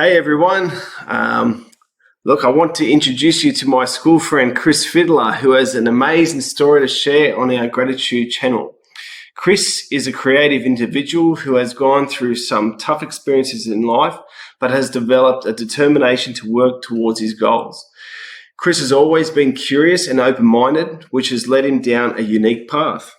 Hey everyone. Look, I want to introduce you to my school friend Chris Fiddler, who has an amazing story to share on our gratitude channel. Chris is a creative individual who has gone through some tough experiences in life, but has developed a determination to work towards his goals. Chris has always been curious and open-minded, which has led him down a unique path.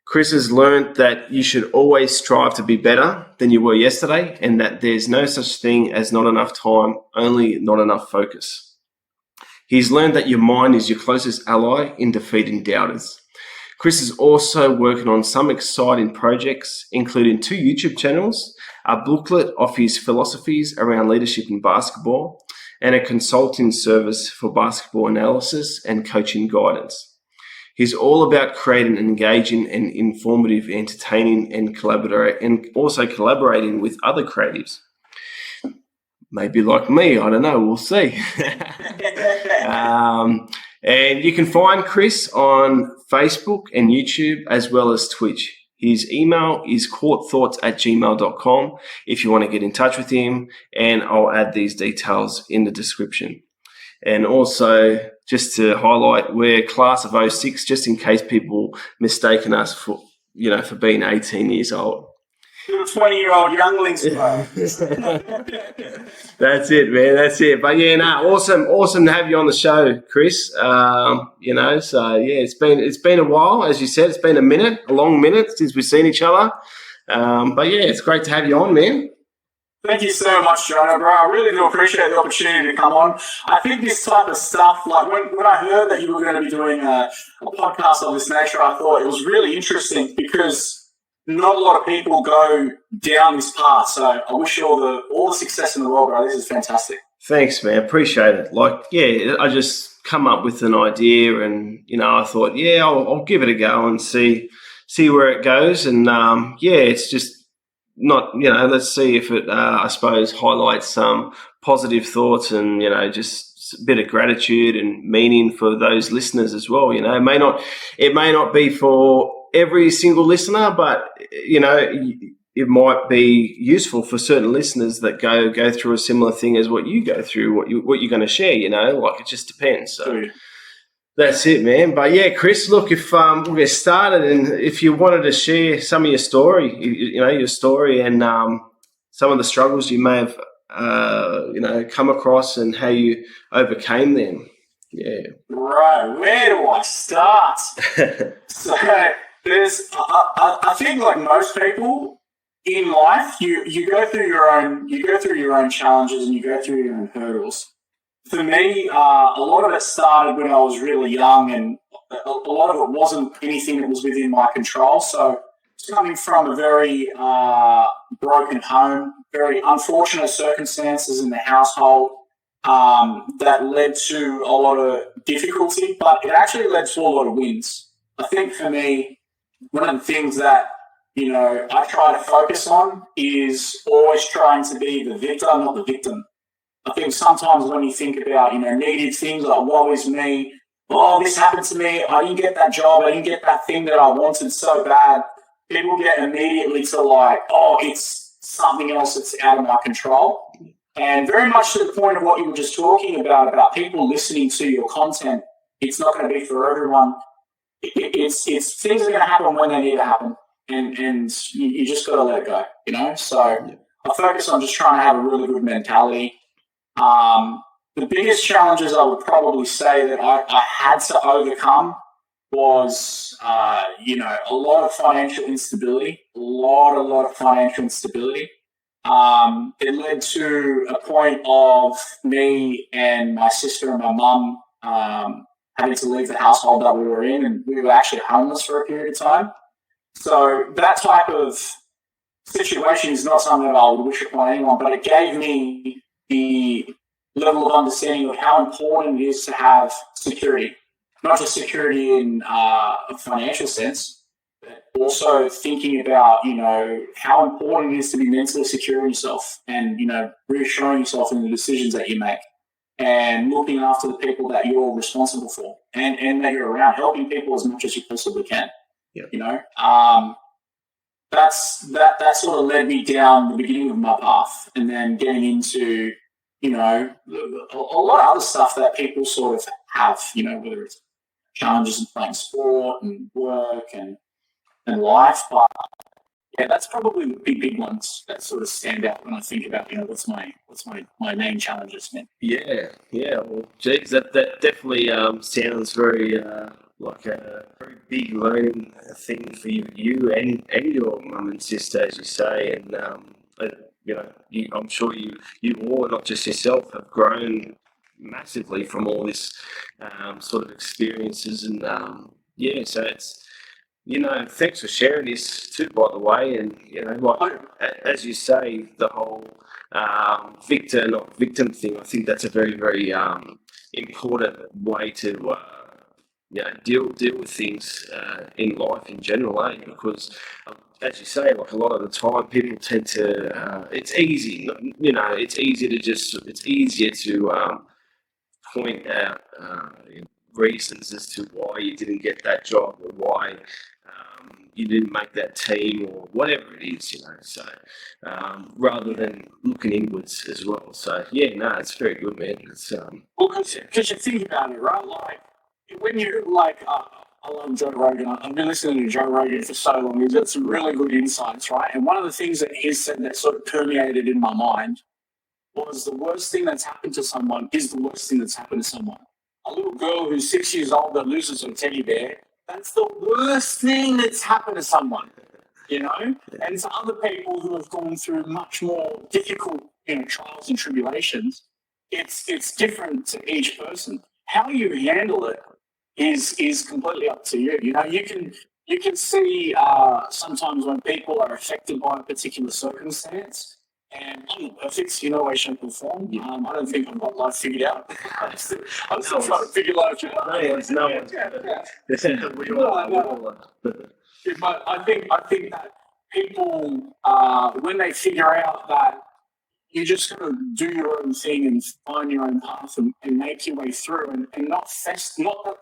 Chris has learned that you should always strive to be better than you were yesterday, and that there's no such thing as not enough time, only not enough focus. He's learned that your mind is your closest ally in defeating doubters. Chris is also working on some exciting projects, including 2 YouTube channels, a booklet of his philosophies around leadership in basketball, and a consulting service for basketball analysis and coaching guidance. He's all about creating an engaging and informative, entertaining, and also collaborating with other creatives. Maybe like me, I don't know, we'll see. And you can find Chris on Facebook and YouTube as well as Twitch. His email is courtthoughts@gmail.com if you want to get in touch with him, and I'll add these details in the description. And also, just to highlight, we're class of 06, just in case people mistaken us for being 18 years old. 20-year-old younglings, bro. That's it, man. That's it. But yeah, awesome to have you on the show, Chris. So yeah, it's been a while, as you said. It's been a long minute since we've seen each other. But yeah, it's great to have you on, man. Thank you so much, Jonah, bro. I really do appreciate the opportunity to come on. I think this type of stuff, like when I heard that you were going to be doing a podcast of this nature, I thought it was really interesting because not a lot of people go down this path. So I wish you all the success in the world, bro. This is fantastic. Thanks, man. Appreciate it. I just come up with an idea, and I thought, I'll give it a go and see where it goes. And it's just not, let's see if it, I suppose, highlights some positive thoughts and, just a bit of gratitude and meaning for those listeners as well. It may not be for every single listener, but, it might be useful for certain listeners that go through a similar thing as what you go through, what you're going to share, it just depends. So that's it, man. But yeah, Chris, look, if we'll get started, and if you wanted to share some of your story, your story and some of the struggles you may have, come across and how you overcame them. Yeah. Right. Where do I start? So I think like most people in life, you go through your own challenges and you go through your own hurdles. For me, a lot of it started when I was really young, and a lot of it wasn't anything that was within my control. So it's coming from a very broken home, very unfortunate circumstances in the household that led to a lot of difficulty, but it actually led to a lot of wins. I think for me, one of the things that I try to focus on is always trying to be the victor, not the victim. I think sometimes when you think about, negative things like, woe is me, oh, this happened to me, I didn't get that job, I didn't get that thing that I wanted so bad, people get immediately to like, oh, it's something else that's out of my control. And very much to the point of what you were just talking about people listening to your content, it's not going to be for everyone. It's things are going to happen when they need to happen. And you just got to let it go, So I focus on just trying to have a really good mentality. The biggest challenges I would probably say that I had to overcome was, a lot of financial instability, a lot of financial instability. It led to a point of me and my sister and my mum having to leave the household that we were in, and we were actually homeless for a period of time. So that type of situation is not something that I would wish upon anyone, but it gave me the level of understanding of how important it is to have security, not just security in a financial sense, but also thinking about, how important it is to be mentally secure in yourself and, reassuring yourself in the decisions that you make and looking after the people that you're responsible for and that you're around, helping people as much as you possibly can. Yeah. That sort of led me down the beginning of my path, and then getting into you know, a lot of other stuff that people sort of have, you know, whether it's challenges in playing sport and work and life. But yeah, that's probably the big ones that sort of stand out when I think about, you know, what's my main challenges, man. Yeah, yeah. Well, geez, that definitely sounds very like a very big learning thing for you and your mum and sister, as you say, and you know, I'm sure you all, not just yourself, have grown massively from all this sort of experiences, and yeah, so it's. You know, thanks for sharing this too, by the way. And you know, like as you say, the whole victor not victim thing. I think that's a very very important way to you know deal with things in life in general, because as you say, like a lot of the time, people tend to. It's easy, you know. It's easier to point out reasons as to why you didn't get that job or why you didn't make that team or whatever it is, you know. So rather than looking inwards as well. So yeah, no, it's very good, man. It's Well, because you think about it, right? Like when you like, I love Joe Rogan. I've been listening to Joe Rogan for so long. He's got some really good insights, right? And one of the things that he said that sort of permeated in my mind was the worst thing that's happened to someone is the worst thing that's happened to someone. A little girl who's 6 years old that loses her teddy bear, that's the worst thing that's happened to someone, you know? And to other people who have gone through much more difficult, you know, trials and tribulations, it's different to each person. How you handle it is completely up to you. You know, you can see sometimes when people are affected by a particular circumstance, and I'm not perfect, you know, way, shape, or form. I don't think I've got life figured out. I'm still trying to figure life out. no one's we all are. Yeah, but I think that people when they figure out that you just got to do your own thing and find your own path and make your way through and not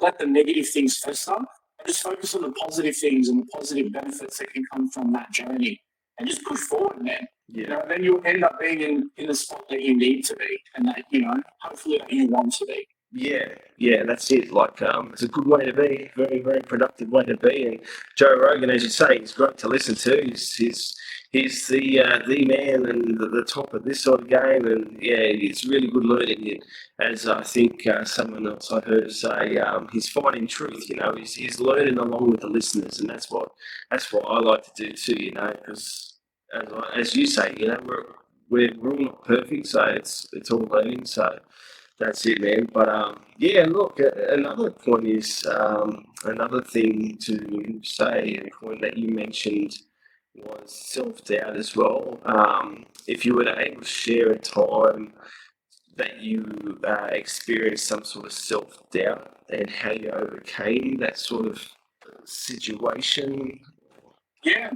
let the negative things fester, and just focus on the positive things and the positive benefits that can come from that journey and just push forward, man. You know, then you'll end up being in the spot that you need to be and that, you know, hopefully that you want to be. Yeah, that's it. Like, it's a good way to be, very, very productive way to be. And Joe Rogan, as you say, he's great to listen to. He's the man and the top of this sort of game. And yeah, it's really good learning. And as I think someone else I heard say, he's finding truth. You know, he's learning along with the listeners, and that's what I like to do too. You know, because as you say, you know, we're all not perfect, so it's all learning. So. That's it, man. But yeah, look, another point is another thing to say, a point that you mentioned was self doubt as well. If you were able to share a time that you experienced some sort of self doubt and how you overcame that sort of situation. Yeah,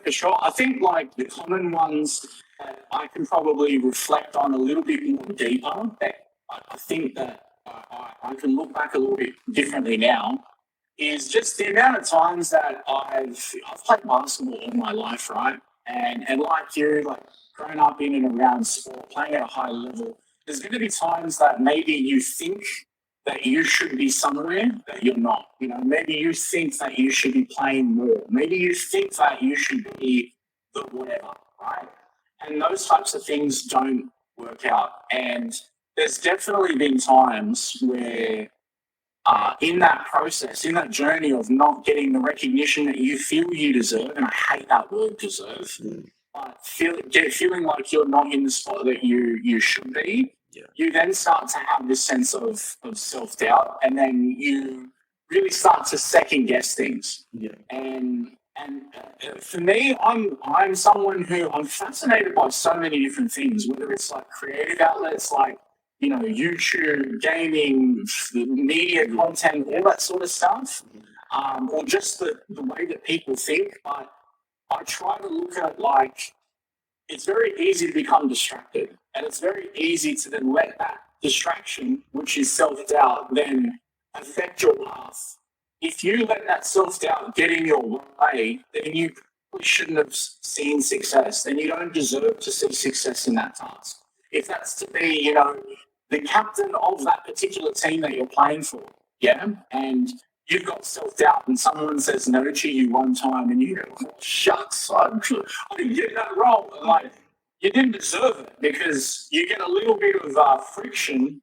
for sure. I think like the common ones that I can probably reflect on a little bit more deeper. That I think that I can look back a little bit differently now. Is just the amount of times that I've played basketball all my life, right? And like you, like growing up in and around sport, playing at a high level, there's going to be times that maybe you think that you should be somewhere that you're not. You know, maybe you think that you should be playing more. Maybe you think that you should be the whatever, right? And those types of things don't work out. And there's definitely been times where in that process, in that journey of not getting the recognition that you feel you deserve, and I hate that word deserve, but feeling like you're not in the spot that you should be, you then start to have this sense of self doubt, and then you really start to second guess things. And for me, I'm someone who I'm fascinated by so many different things, whether it's like creative outlets like YouTube, gaming, media content, all that sort of stuff, or just the way that people think. But I try to look at like it's very easy to become distracted, and it's very easy to then let that distraction, which is self doubt, then affect your path. If you let that self doubt get in your way, then you probably shouldn't have seen success. Then you don't deserve to see success in that task. if that's to be, the captain of that particular team that you're playing for, yeah, and you've got self-doubt and someone says no to you one time and you go, oh, shucks, I didn't get that role. And like, you didn't deserve it because you get a little bit of friction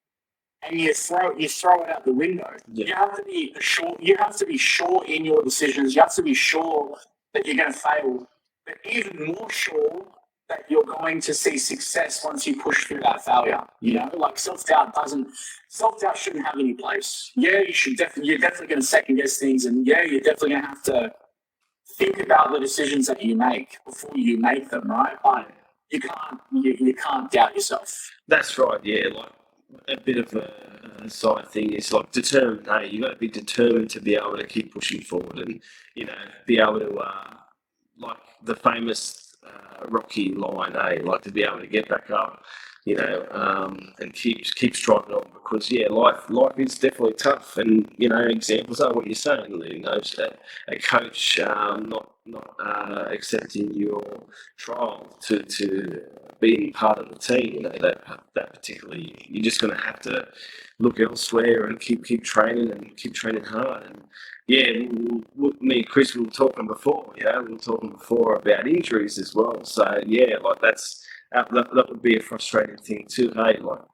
and you throw it out the window. Yeah. You have to be sure. You have to be sure in your decisions. You have to be sure that you're going to fail, but even more sure that you're going to see success once you push through that failure. Like self-doubt shouldn't have any place. Yeah, you're definitely going to second guess things, and yeah, you're definitely going to have to think about the decisions that you make before you make them, right? But you can't doubt yourself. That's right. Yeah, like a bit of a side thing is like determined. Hey, you got to be determined to be able to keep pushing forward, and be able to like the famous Rocky line, like to be able to get back up, and keep striving on, because life is definitely tough, and examples are what you're saying, Lou. A coach not accepting your trial to being part of the team, that particularly, you're just going to have to look elsewhere and keep training and keep training hard. And me and Chris, we were talking before. About injuries as well. So like that would be a frustrating thing too. Hey, like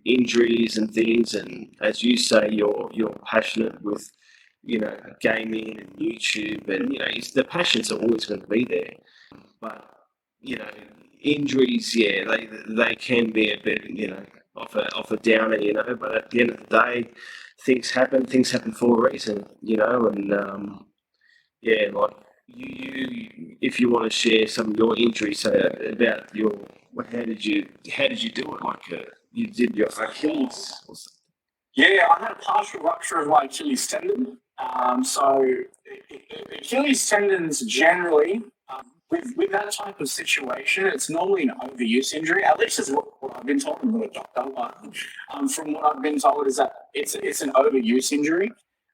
injuries and things, and as you say, you're passionate with gaming and YouTube, and the passions are always going to be there. But injuries, they can be a bit off a downer, But at the end of the day, things happen for a reason, and like you if you want to share some of your injuries, about how did you do it? Like you did your Achilles or something? Yeah, I had a partial rupture of my Achilles tendon. So Achilles tendons generally, with that type of situation, it's normally an overuse injury. At least is what I've been told. I'm not a doctor, but from what I've been told is that it's an overuse injury.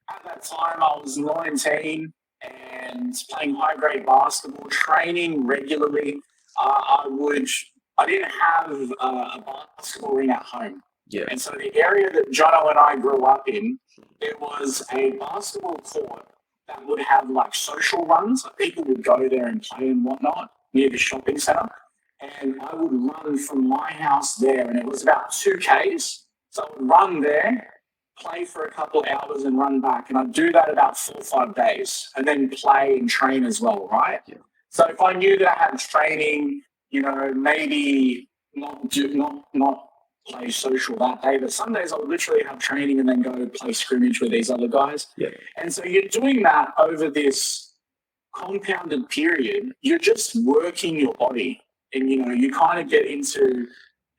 At that time, I was 19 and playing high grade basketball, training regularly. I didn't have a basketball ring at home. Yeah. And so the area that Jono and I grew up in, it was a basketball court that would have like social runs. Like people would go there and play and whatnot near the shopping centre. And I would run from my house there, and it was about 2Ks. So I would run there, play for a couple of hours and run back. And I'd do that about 4 or 5 days and then play and train as well, right? Yeah. So if I knew that I had training, maybe not play social that day, but some days I would literally have training and then go play scrimmage with these other guys. Yeah. And so you're doing that over this compounded period. You're just working your body, and you kind of get into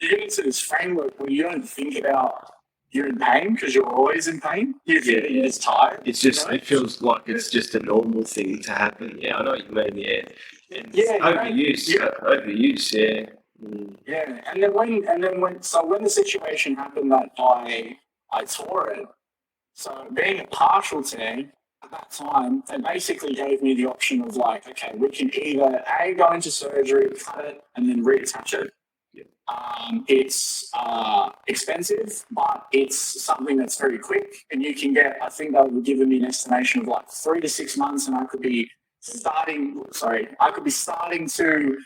this framework where you don't think about you're in pain because you're always in pain. You're just tired. It's just it feels like it's just a normal thing to happen. Yeah, I know what you mean. Yeah. Overuse. Overuse. Yeah. Yeah, and then when the situation happened that I tore it, so being a partial tear at that time, they basically gave me the option of like, okay, we can either go into surgery, cut it, and then reattach it. Yeah. It's expensive, but it's something that's very quick, and you can get. I think they were giving me an estimation of like 3 to 6 months, and I could be starting to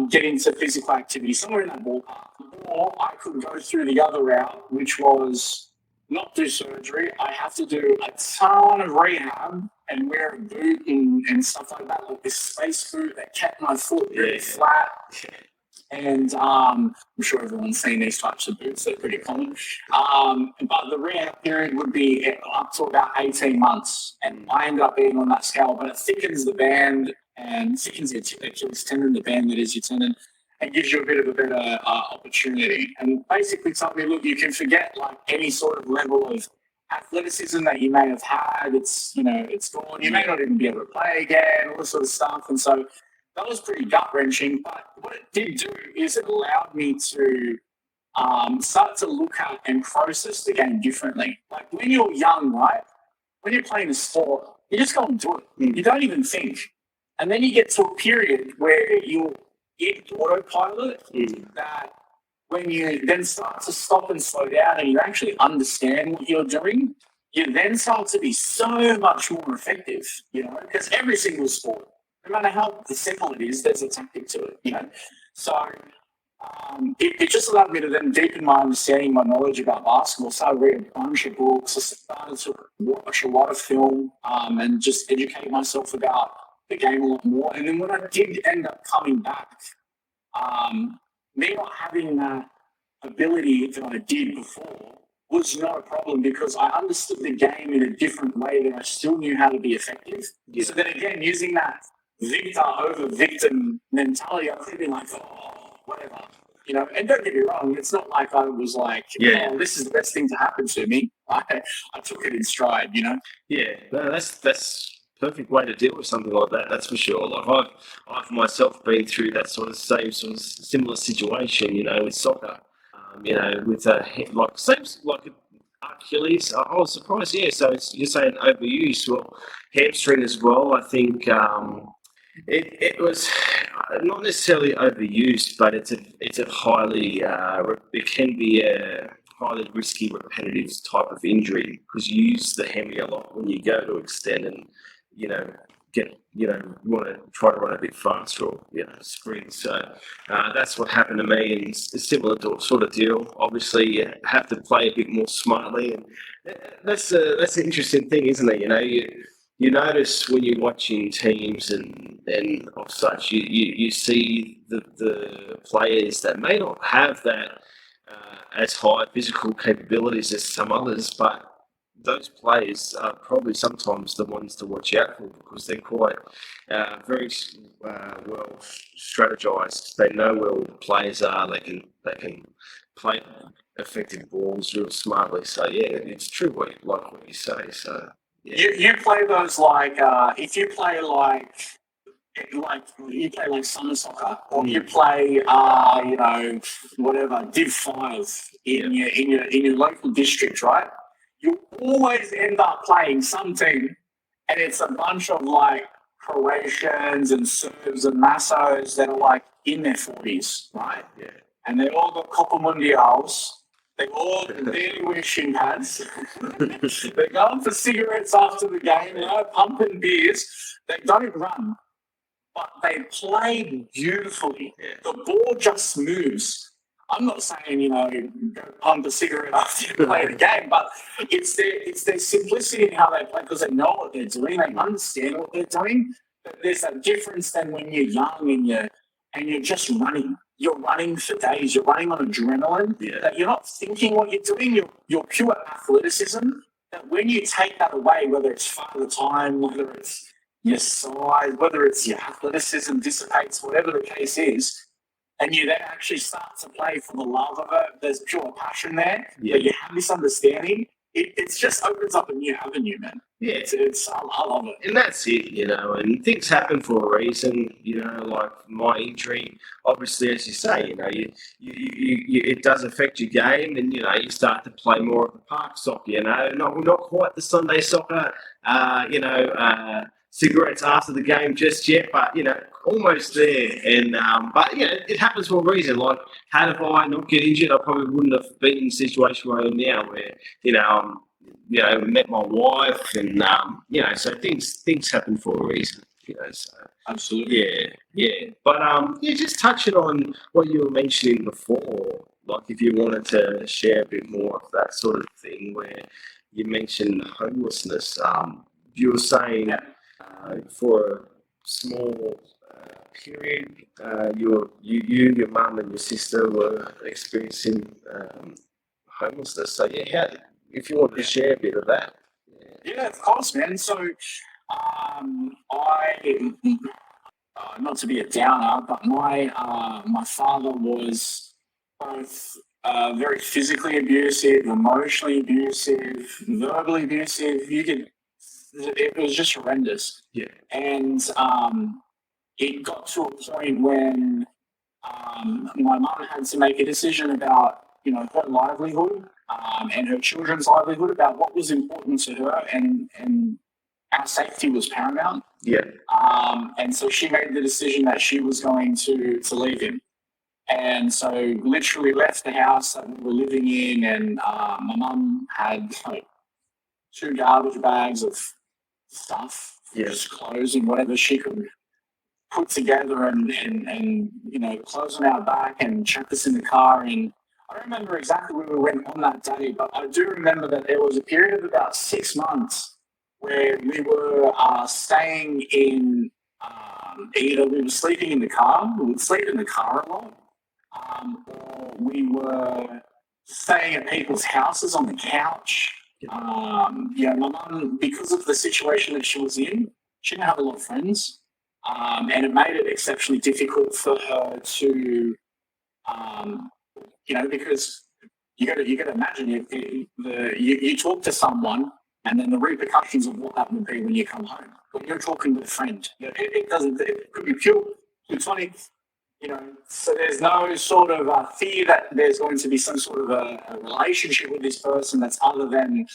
get into physical activity somewhere in that ballpark. Or I could go through the other route, which was not do surgery. I have to do a ton of rehab and wear a boot and stuff like that, like this space boot that kept my foot really flat. And I'm sure everyone's seen these types of boots. They're pretty common. But the rehab period would be up to about 18 months. And I ended up being on that scale, but it thickens the band and thickens your Achilles tendon, the band that is your tendon, and gives you a bit of a better opportunity. And basically told me, look, you can forget like any sort of level of athleticism that you may have had. It's gone. You may not even be able to play again, all this sort of stuff. And so that was pretty gut-wrenching, but what it did do is it allowed me to start to look at and process the game differently. Like when you're young, right, when you're playing a sport, you just go and do it. You don't even think. And then you get to a period where you're in autopilot that when you then start to stop and slow down and you actually understand what you're doing, you then start to be so much more effective, because every single sport, no matter how simple it is, there's a tactic to it. So it just allowed me to then deepen my understanding, my knowledge about basketball. Started reading a bunch of books. I started to watch a lot of film and just educate myself about the game a lot more. And then when I did end up coming back, me not having that ability that I did before was not a problem because I understood the game in a different way that I still knew how to be effective. Yeah. So then again, using that victor over victim mentality, I could have been like, whatever. And don't get me wrong, it's not like I was like, this is the best thing to happen to me. I took it in stride, Yeah, no, that's perfect way to deal with something like that. That's for sure. Like I've myself been through that sort of similar situation, with soccer. With Achilles. I was surprised. Yeah, so you're saying overuse. Well, hamstring as well. I think it was not necessarily overused, but it's a highly it can be a highly risky repetitive type of injury because you use the hemi a lot when you go to extend and get want to try to run a bit faster or sprint. So that's what happened to me, and it's a similar sort of deal. Obviously, you have to play a bit more smartly, and that's an interesting thing, isn't it? You notice when you're watching teams and of such, you see the players that may not have that as high physical capabilities as some others, but those players are probably sometimes the ones to watch out for because they're quite very well strategized. They know where all the players are. They can play effective balls real smartly. So yeah, it's true what you say. So yeah. You play those if you play you play like summer soccer, or you play whatever Div 5 in your local district, right? You always end up playing some team, and it's a bunch of Croatians and Serbs and Massos that are in their 40s, right? Yeah. And they all got Copa Mundials. They all barely wear shin pads. They're going for cigarettes after the game, pumping beers. They don't run, but they play beautifully. Yeah. The ball just moves. I'm not saying, go pump a cigarette after you play the game, but it's their simplicity in how they play because they know what they're doing. They understand what they're doing. But there's a difference than when you're young and you're just running. You're running for days. You're running on adrenaline. Yeah. That you're not thinking what you're doing. You're pure athleticism. That when you take that away, whether it's father time, whether it's your size, whether it's your athleticism dissipates, whatever the case is, and you then actually start to play for the love of it, there's pure passion there, but you have this understanding, it just opens up a new avenue, man. Yeah. I love it. And that's it, and things happen for a reason, like my injury, obviously, as you say, it does affect your game and, you start to play more of the park soccer, not quite the Sunday soccer, cigarettes after the game just yet, but almost there. And but it happens for a reason. Like, had I not get injured, I probably wouldn't have been in the situation where I am now, where met my wife, and so things happen for a reason. So absolutely, yeah. But just touching on what you were mentioning before, like if you wanted to share a bit more of that sort of thing, where you mentioned homelessness. You were saying. Yeah. For a small period, your mum and your sister were experiencing homelessness. So if you want to share a bit of that. Yeah, of course, man. So I, not to be a downer, but my father was both very physically abusive, emotionally abusive, verbally abusive. It was just horrendous. Yeah. And it got to a point when my mum had to make a decision about, her livelihood and her children's livelihood, about what was important to her, and our safety was paramount. Yeah. And so she made the decision that she was going to leave him. And so literally left the house that we were living in, and my mum had like 2 garbage bags of stuff, just clothes and whatever she could put together, and close them out back and chuck us in the car. And I don't remember exactly where we went on that day, but I do remember that there was a period of about 6 months where we were staying in, either we were sleeping in the car, we would sleep in the car a lot, or we were staying at people's houses on the couch. My mum, because of the situation that she was in, she didn't have a lot of friends, and it made it exceptionally difficult for her to, because you got to imagine you talk to someone, and then the repercussions of what that would be when you come home. When you're talking with a friend, it could be pure platonic. So there's no sort of fear that there's going to be some sort of a relationship with this person that's other than,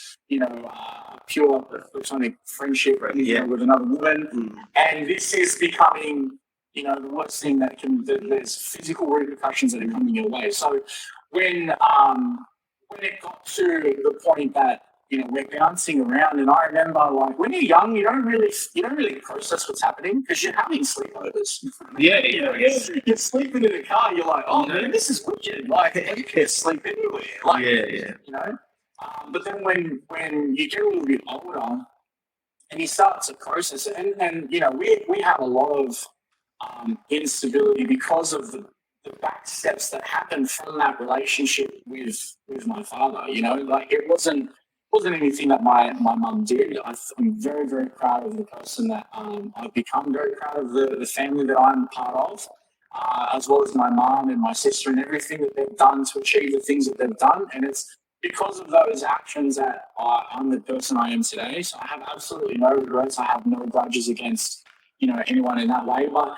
pure platonic friendship with another woman. And this is becoming, the worst thing there's physical repercussions that are coming your way. So when it got to the point that, we're bouncing around, and I remember, like, when you're young, you don't really process what's happening because you're having sleepovers. You're sleeping in the car. You're like, oh man, this is wicked. Like, you can sleep anywhere. Like, But then when you get a little bit older and you start to process it, and we have a lot of instability because of the back steps that happened from that relationship with my father. Like, it wasn't anything that my mum did. I'm very, very proud of the person that I've become, very proud of the family that I'm part of, as well as my mum and my sister and everything that they've done to achieve the things that they've done. And it's because of those actions that I'm the person I am today. So I have absolutely no regrets. I have no grudges against, anyone in that way. But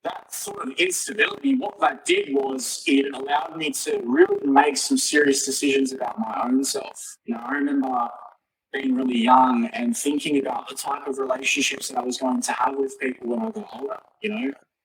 that sort of instability, what that did was it allowed me to really make some serious decisions about my own self. I remember being really young and thinking about the type of relationships that I was going to have with people when I got older.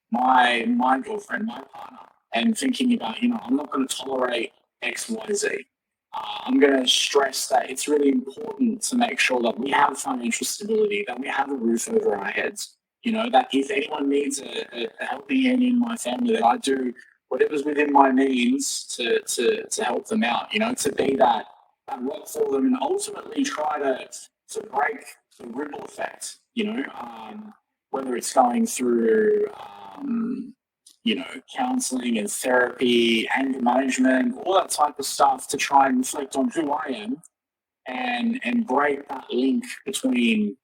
My girlfriend, my partner, and thinking about, I'm not going to tolerate X, Y, Z. I'm going to stress that it's really important to make sure that we have financial stability, that we have a roof over our heads. That if anyone needs a helping hand in my family, that I do whatever's within my means to help them out, to be that rock for them, and ultimately try to break the ripple effect, whether it's going through, counseling and therapy, anger management, all that type of stuff, to try and reflect on who I am and break that link between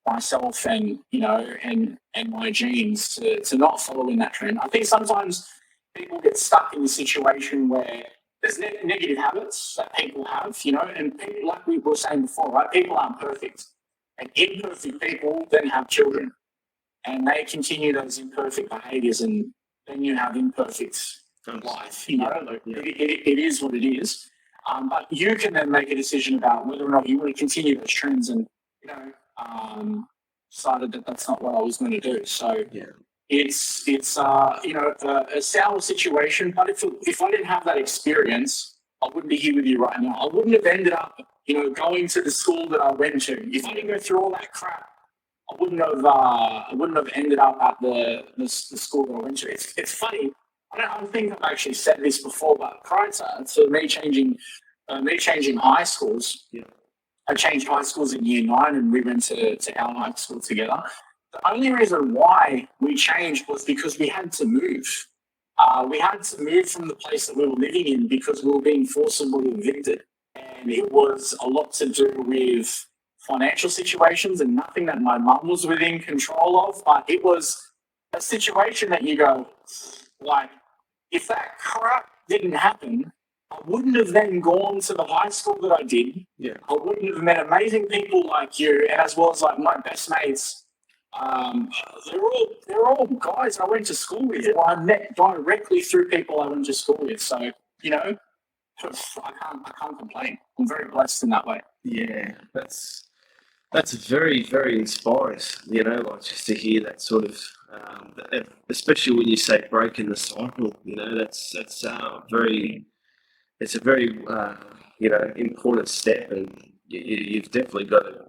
myself and my genes, to not follow in that trend. I think sometimes people get stuck in a situation where there's negative habits that people have, and people, like we were saying before, right? People aren't perfect, and imperfect people then have children, and they continue those imperfect behaviors, and then you have imperfect life. It is what it is. But you can then make a decision about whether or not you want to continue those trends, and decided that that's not what I was going to do. So it's a sour situation. But if I didn't have that experience, I wouldn't be here with you right now. I wouldn't have ended up going to the school that I went to. If I didn't go through all that crap, I wouldn't have ended up at the school that I went to. It's funny. I don't think I've actually said this before, but prior to me changing high schools, I changed high schools in year 9, and we went to our high school together. The only reason why we changed was because we had to move. We had to move from the place that we were living in because we were being forcibly evicted. And it was a lot to do with financial situations and nothing that my mum was within control of. But it was a situation that you go, like, if that crap didn't happen, I wouldn't have then gone to the high school that I did. I wouldn't have met amazing people like you, as well as like my best mates. They're all guys I went to school with, who I met directly through people I went to school with. So I can't complain. I'm very blessed in that way. Yeah, that's very, very inspiring. Like, just to hear that sort of especially when you say breaking the cycle. That's very it's a very important step, and you've definitely got to,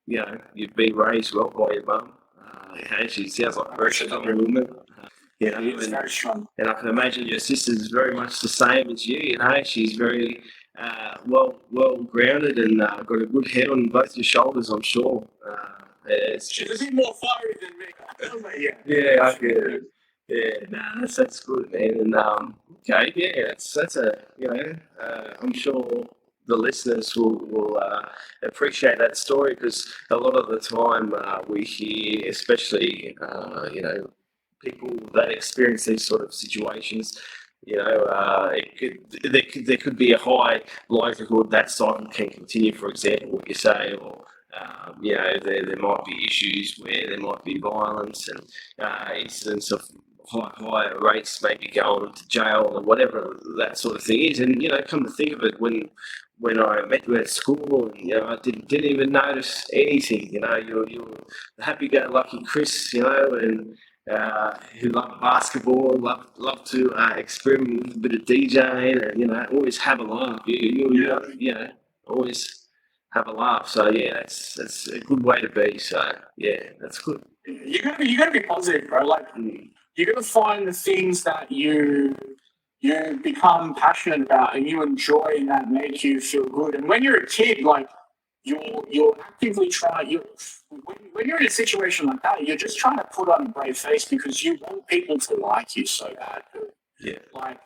you've been raised well by your mum. She sounds like a very strong woman. It's very strong. And I can imagine your sister's very much the same as you. She's very well grounded and got a good head on both your shoulders, I'm sure. She's a bit more fiery than me. Yeah, I get it. Yeah, that's good, man. And okay, yeah, that's a I'm sure the listeners will appreciate that story, because a lot of the time we hear, especially people that experience these sort of situations, there could be a high likelihood that cycle can continue. For example, what you say, or there might be issues where there might be violence and incidents of higher rates, maybe going to jail or whatever that sort of thing is. And come to think of it, when I met you at school, and I didn't even notice anything. You're the happy-go-lucky Chris, and who loved basketball, loved to experiment with a bit of DJing, and always have a laugh. You always have a laugh. So yeah, that's a good way to be. So yeah, that's good. You gotta be positive, bro. Like you gotta find the things that you become passionate about and you enjoy and that make you feel good. And when you're a kid, like you're actively trying. When you're in a situation like that, you're just trying to put on a brave face because you want people to like you so bad. Yeah. Like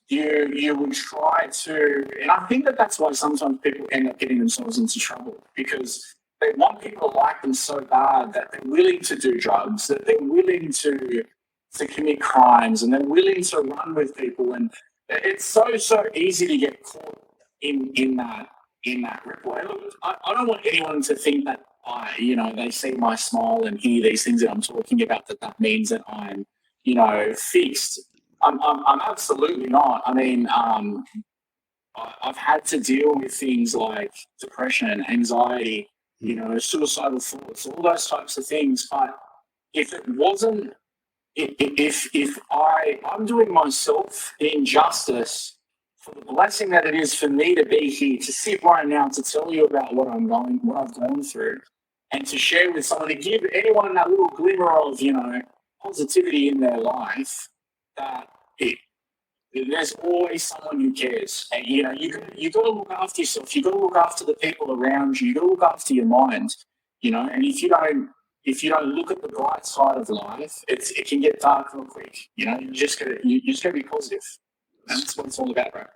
you would try to, and I think that's why sometimes people end up getting themselves into trouble, because they want people to like them so bad that they're willing to do drugs, that they're willing to commit crimes, and they're willing to run with people. And it's so easy to get caught in that ripple. And look, I don't want anyone to think that they see my smile and hear these things that I'm talking about, that means that I'm fixed. I'm absolutely not. I mean, I've had to deal with things like depression, anxiety, suicidal thoughts, all those types of things. But if it wasn't, if I'm doing myself an injustice for the blessing that it is for me to be here, to sit right now, to tell you about what I've gone through, and to share with someone, to give anyone that little glimmer of positivity in their life, that there's always someone who cares. And you got to look after yourself. You got to look after the people around you. You got to look after your mind. And if you don't look at the bright side of life, it can get dark real quick. You just gotta be positive. And that's what it's all about, right?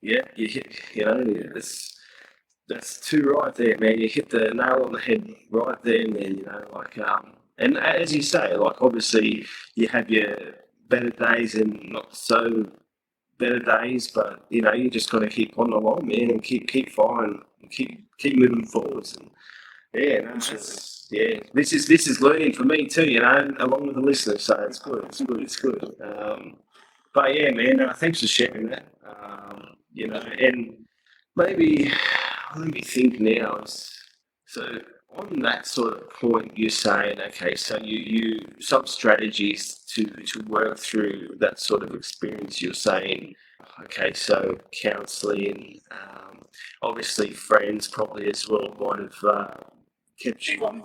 Yeah, you hit. That's too right there, man. You hit the nail on the head right there, man. And as you say, like, obviously you have your better days and not so better days, but you just got to keep on along, man, and keep firing, and keep moving forwards. And this is learning for me too, along with the listeners. So it's good. But yeah, man, thanks for sharing that. And maybe let me think now. So on that sort of point, you're saying, okay, so you some strategies to work through that sort of experience. You're saying, okay, so counselling, obviously friends probably as well might have kept you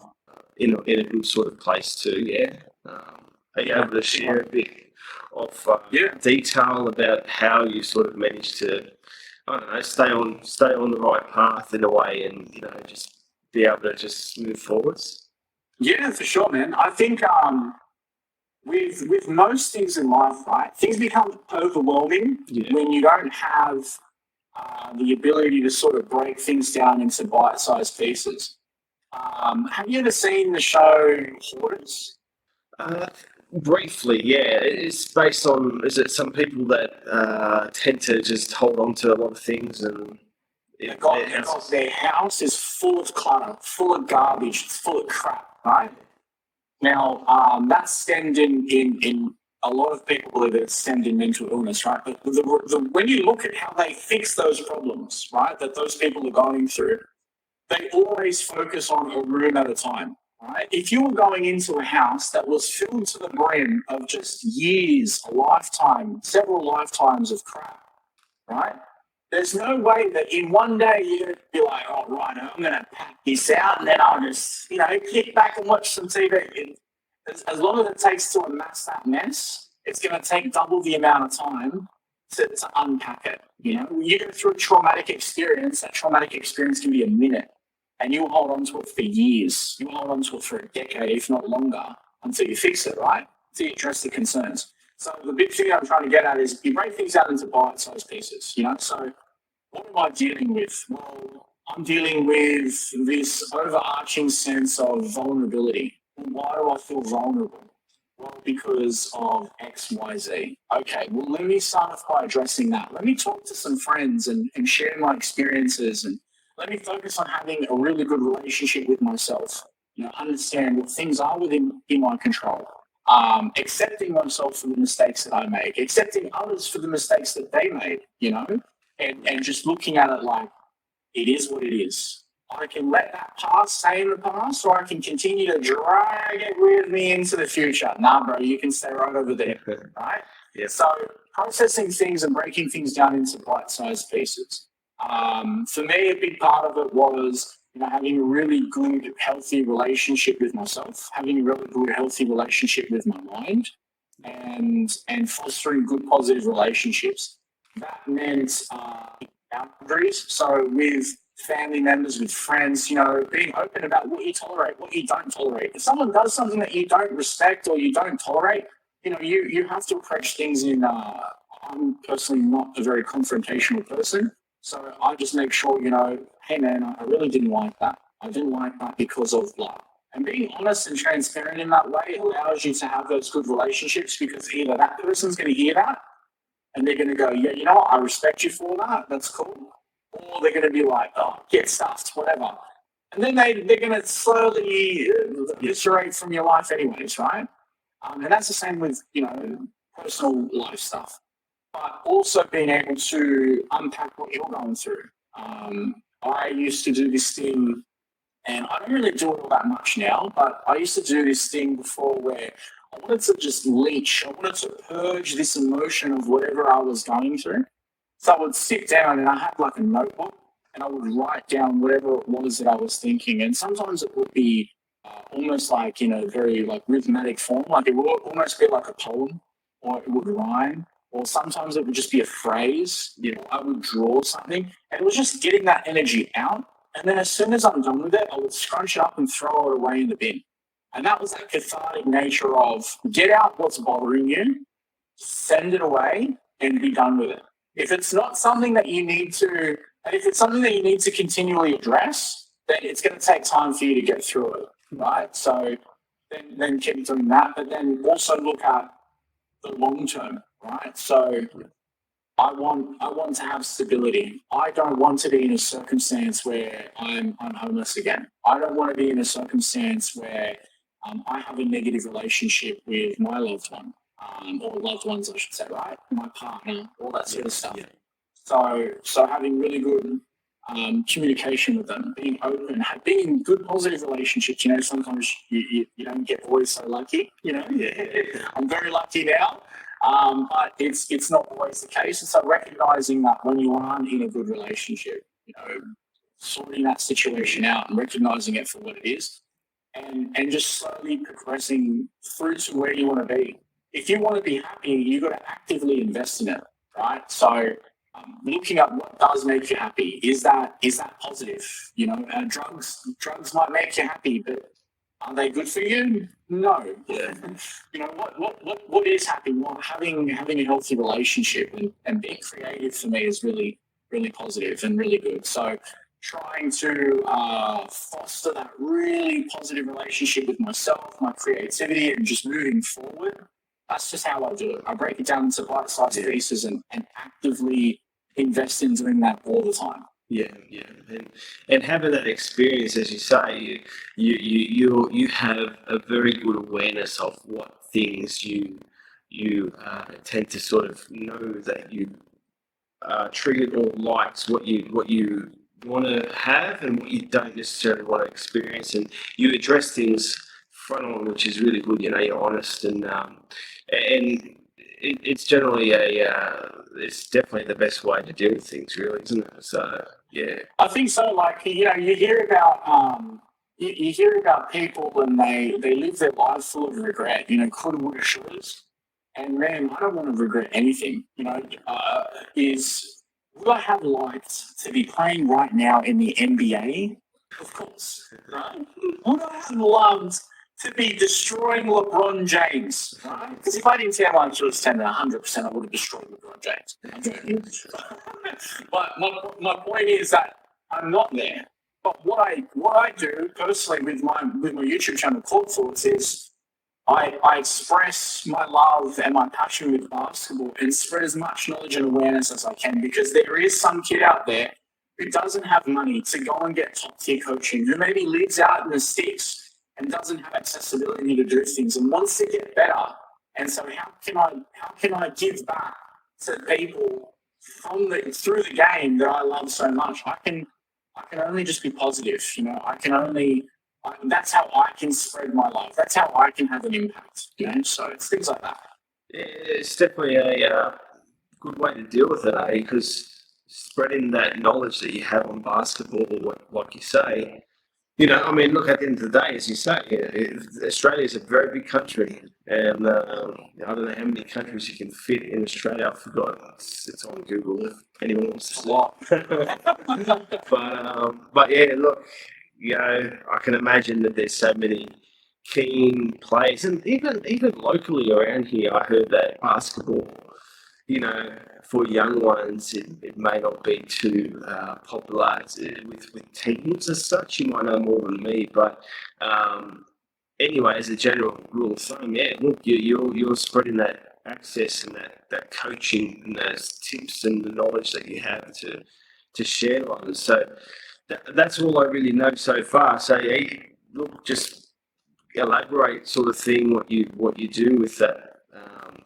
in a good sort of place too. Yeah. Are you able to share a bit of detail about how you sort of managed to, I don't know, stay on the right path in a way, and just be able to just move forwards? Yeah, for sure, man. I think with most things in life, right, things become overwhelming when you don't have the ability to sort of break things down into bite-sized pieces. Have you ever seen the show Hoarders? Briefly, yeah. It's based on, is it some people that tend to just hold on to a lot of things, and their house is full of clutter, full of garbage, it's full of crap, right? Now, that's stemmed in a lot of people believe that it's stemmed in mental illness, right? But when you look at how they fix those problems, right, that those people are going through, they always focus on a room at a time. right? If you were going into a house that was filled to the brim of just years, a lifetime, several lifetimes of crap, right? There's no way that in one day you're going to be like, oh, right, I'm going to pack this out and then I'll just, kick back and watch some TV. As long as it takes to amass that mess, it's going to take double the amount of time to unpack it. You go through a traumatic experience, that traumatic experience can be a minute, and you'll hold on to it for years. You'll hold on to it for a decade, if not longer, until you fix it, right? Until you address the concerns. So the big thing I'm trying to get at is you break things out into bite-sized pieces, So what am I dealing with? Well, I'm dealing with this overarching sense of vulnerability. Why do I feel vulnerable? Well, because of X, Y, Z. Okay, well, let me start off by addressing that. Let me talk to some friends and share my experiences, and let me focus on having a really good relationship with myself. Understand what things are within in my control. Accepting myself for the mistakes that I make, accepting others for the mistakes that they made, and just looking at it like it is what it is. I can let that past stay in the past, or I can continue to drag it with me into the future. Nah, bro, you can stay right over there, right? Yeah. So processing things and breaking things down into bite-sized pieces. For me, a big part of it was having a really good, healthy relationship with myself, having a really good, healthy relationship with my mind, and fostering good, positive relationships. That meant boundaries. So with family members, with friends, being open about what you tolerate, what you don't tolerate. If someone does something that you don't respect or you don't tolerate, you have to approach things in. I'm personally not a very confrontational person, so I just make sure, hey man, I really didn't like that. I didn't like that because of blah. And being honest and transparent in that way allows you to have those good relationships, because either that person's going to hear that and they're going to go, yeah, I respect you for that. That's cool. Or they're going to be like, oh, get stuffed, whatever. And then they're going to slowly eviscerate from your life anyways, right? And that's the same with, personal life stuff. But also being able to unpack what you're going through. I used to do this thing, and I don't really do it all that much now, but I used to do this thing before where I wanted to just leech. I wanted to purge this emotion of whatever I was going through. So I would sit down and I had like a notebook and I would write down whatever it was that I was thinking. And sometimes it would be almost like in a very like rhythmic form, like it would almost be like a poem, or it would rhyme, or sometimes it would just be a phrase. I would draw something, and it was just getting that energy out. And then as soon as I'm done with it, I would scrunch it up and throw it away in the bin. And that was that cathartic nature of get out what's bothering you, send it away, and be done with it. If it's not something that you need to, and if it's something that you need to continually address, then it's going to take time for you to get through it, right? So then keep doing that, but then also look at the long term, right? So I want to have stability. I don't want to be in a circumstance where I'm homeless again. I don't want to be in a circumstance where I have a negative relationship with my loved one, or loved ones, I should say, right? My partner, all that sort of stuff. Yeah. So having really good communication with them, being open, being in good, positive relationships. Sometimes you don't get always so lucky. I'm very lucky now. But it's not always the case. And so recognizing that when you aren't in a good relationship, sorting that situation out and recognizing it for what it is, and just slowly progressing through to where you want to be. If you want to be happy, you've got to actively invest in it, right? So looking at what does make you happy, is that positive? Drugs might make you happy, but are they good for you? No. Yeah. What is happy? Well, having a healthy relationship and being creative for me is really, really positive and really good. So trying to foster that really positive relationship with myself, my creativity, and just moving forward. That's just how I do it. I break it down into bite-sized pieces and actively invest in doing that all the time. Yeah, and having that experience, as you say, you have a very good awareness of what things you tend to sort of know that you triggered or liked, what you want to have and what you don't necessarily want to experience, and you address things front on, which is really good. You're honest, and it's generally it's definitely the best way to deal with things, really, isn't it? So yeah, I think so. Like, you hear about you hear about people and they live their lives full of regret. Coulda, woulda, shouldas. And man, I don't want to regret anything. Is would I have liked to be playing right now in the NBA? Of course, right? Would I have loved to be destroying LeBron James? Right? Because if I didn't say I should have stand 100%, I would have destroyed LeBron James. I'm joking. But my point is that I'm not there. But what I do personally with my YouTube channel, Court Thoughts, is I express my love and my passion with basketball and spread as much knowledge and awareness as I can, because there is some kid out there who doesn't have money to go and get top tier coaching, who maybe lives out in the sticks and doesn't have accessibility to do things and wants to get better. And so how can I give back to people through the game that I love so much? I can only just be positive. That's how I can spread my love. That's how I can have an impact. So it's things like that. it's definitely a good way to deal with it, because spreading that knowledge that you have on basketball, like you say, I mean, look, at the end of the day, as you say, Australia is a very big country, and I don't know how many countries you can fit in Australia. I forgot. It's on Google if anyone wants to see. But yeah, look, I can imagine that there's so many keen players, and even locally around here, I heard that basketball, for young ones, it may not be too popular with teams as such. You might know more than me, but anyway, as a general rule of thumb, yeah, look, you're spreading that access and that coaching and those tips and the knowledge that you have to share on. So that's all I really know so far. So yeah, look, just elaborate sort of thing what you do with that.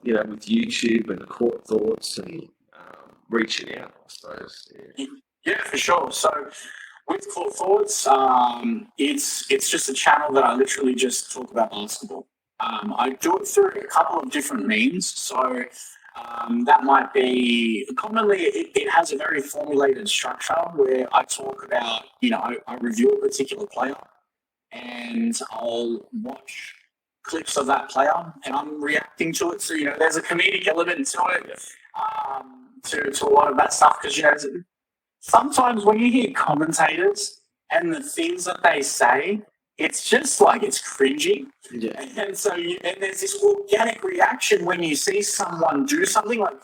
With YouTube and Court Thoughts and reaching out, I suppose. Yeah. Yeah, for sure. So with Court Thoughts, it's just a channel that I literally just talk about basketball. I do it through a couple of different means. So that might be commonly it has a very formulated structure where I talk about, I review a particular player and I'll watch clips of that player and I'm reacting to it. So, there's a comedic element to it, to a lot of that stuff. Because, sometimes when you hear commentators and the things that they say, it's just like it's cringy. Yeah. And so and there's this organic reaction when you see someone do something like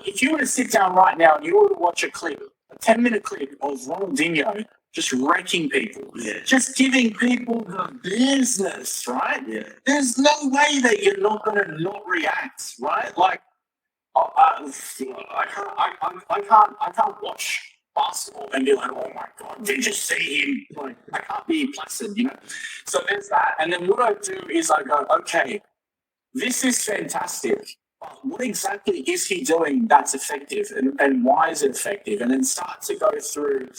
if you were to sit down right now and you were to watch a 10-minute clip of Ronaldinho just wrecking people, just giving people the business, right? Yeah. There's no way that you're not going to not react, right? Like, I can't watch basketball and be like, oh my god, did you see him? Like, I can't be placid, So there's that, and then what I do is I go, okay, this is fantastic. What exactly is he doing that's effective, and why is it effective? And then start to go through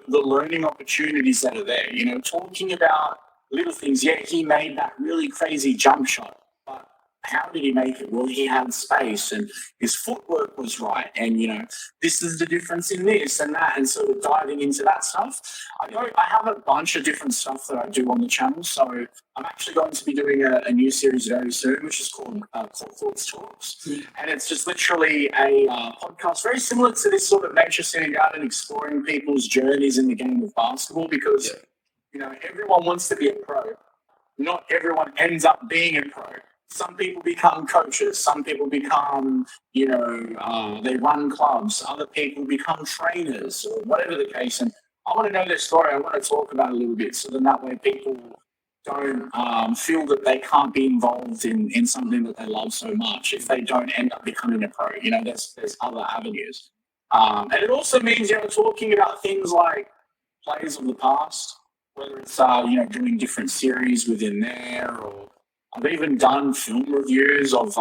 the learning opportunities that are there. Talking about little things. Yeah, he made that really crazy jump shot, but how did he make it? Well, he had space and his footwork was right. And, this is the difference in this and that. And sort of diving into that stuff. I have a bunch of different stuff that I do on the channel. So I'm actually going to be doing a new series very soon, which is called Court Thoughts Talks. And it's just literally a podcast very similar to this sort of nature, sitting out and exploring people's journeys in the game of basketball, because, everyone wants to be a pro. Not everyone ends up being a pro. Some people become coaches. Some people become, they run clubs. Other people become trainers or whatever the case. And I want to know their story. I want to talk about it a little bit, so then that way people don't feel that they can't be involved in something that they love so much if they don't end up becoming a pro. There's other avenues. And it also means, talking about things like players of the past, whether it's, doing different series within there, or I've even done film reviews of,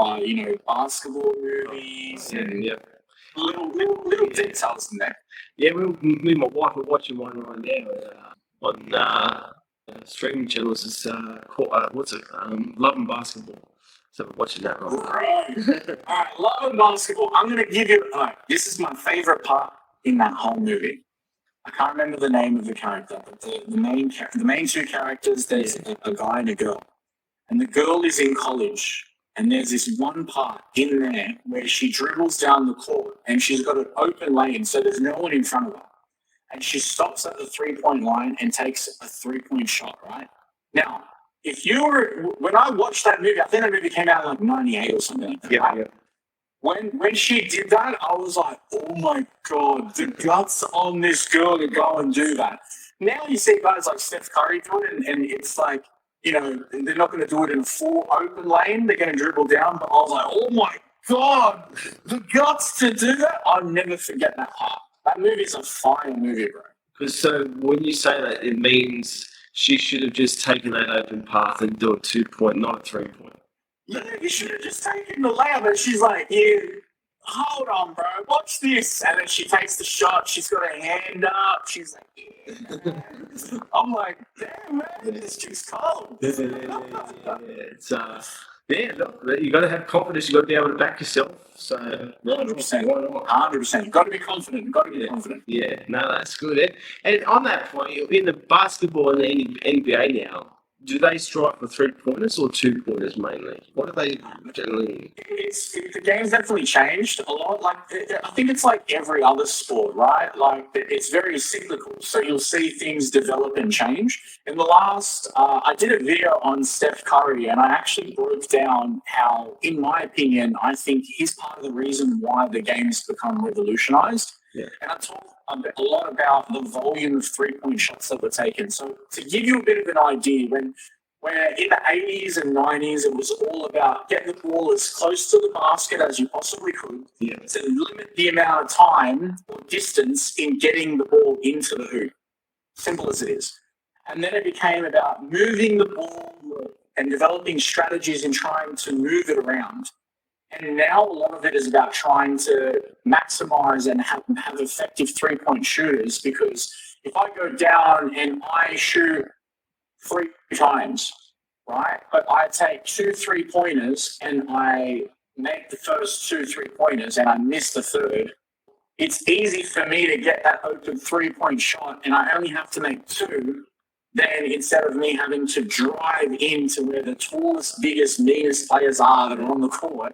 basketball movies. Yeah. little details in there. Yeah, me and my wife are watching one right now on streaming channels. It's called, what's it? Love and Basketball. So we're watching that right now. All right, Love and Basketball. I'm going to give you. All right, this is my favorite part in that whole movie. I can't remember the name of the character, but the main two characters. There's a guy and a girl, and the girl is in college. And there's this one part in there where she dribbles down the court, and she's got an open lane, so there's no one in front of her. And she stops at the 3-point line and takes a 3-point shot, right? Now, when I watched that movie, I think that movie came out in like 98 or something like that. Yeah, right? yeah. When she did that, I was like, oh my God, the guts on this girl to go and do that. Now you see guys like Steph Curry do it, and it's like, you know, they're not going to do it in a full open lane. They're going to dribble down. But I was like, oh my God, the guts to do that. I'll never forget that part. That movie's a fire movie, bro. Because so when you say that, it means she should have just taken that open path and do a 2-point, not a 3-point. Yeah, you should have just taken the layup. And she's like, yeah, hold on, bro, watch this. And then she takes the shot. She's got her hand up. She's like, yeah. I'm like, damn, man, this chick's cold. It's look, you got to have confidence. You got to be able to back yourself. So 100%, 100%. You've got to be confident. You've got to be confident. Yeah, no, that's good. And on that point, in the basketball and the NBA now, do they strike for 3-pointers or 2-pointers mainly? What do they generally? The game's definitely changed a lot. Like, I think it's like every other sport, right? Like, it's very cyclical. So you'll see things develop and change. In the last, I did a video on Steph Curry, and I actually broke down how, in my opinion, I think he's part of the reason why the game has become revolutionized. Yeah. And I talk a lot about the volume of 3-point shots that were taken. So to give you a bit of an idea, where in the 80s and 90s, it was all about getting the ball as close to the basket as you possibly could to limit the amount of time or distance in getting the ball into the hoop. Simple as it is. And then it became about moving the ball and developing strategies in trying to move it around. And now a lot of it is about trying to maximize and have effective 3-point shooters, because if I go down and I shoot 3 times, right, but I take 2 3-pointers and I make the first 2 3-pointers and I miss the third, it's easy for me to get that open 3-point shot, and I only have to make 2. Then instead of me having to drive into where the tallest, biggest, meanest players are that are on the court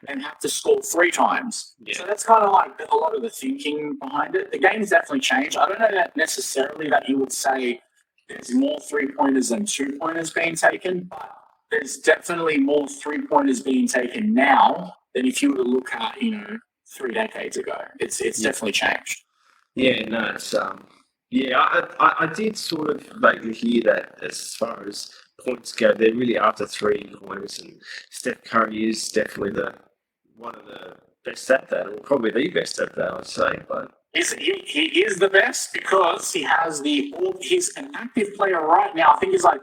and have to score 3 times. Yeah. So that's kind of like a lot of the thinking behind it. The game's definitely changed. I don't know that necessarily that you would say there's more 3-pointers than 2-pointers being taken, but there's definitely more 3-pointers being taken now than if you were to look at, 3 decades ago. It's definitely changed. Yeah, no, it's I did sort of vaguely hear that as far as points go, they're really after 3-pointers, and Steph Curry is definitely one of the best at that, or probably the best at that, I'd say. But he is the best because he has he's an active player right now. I think he's like,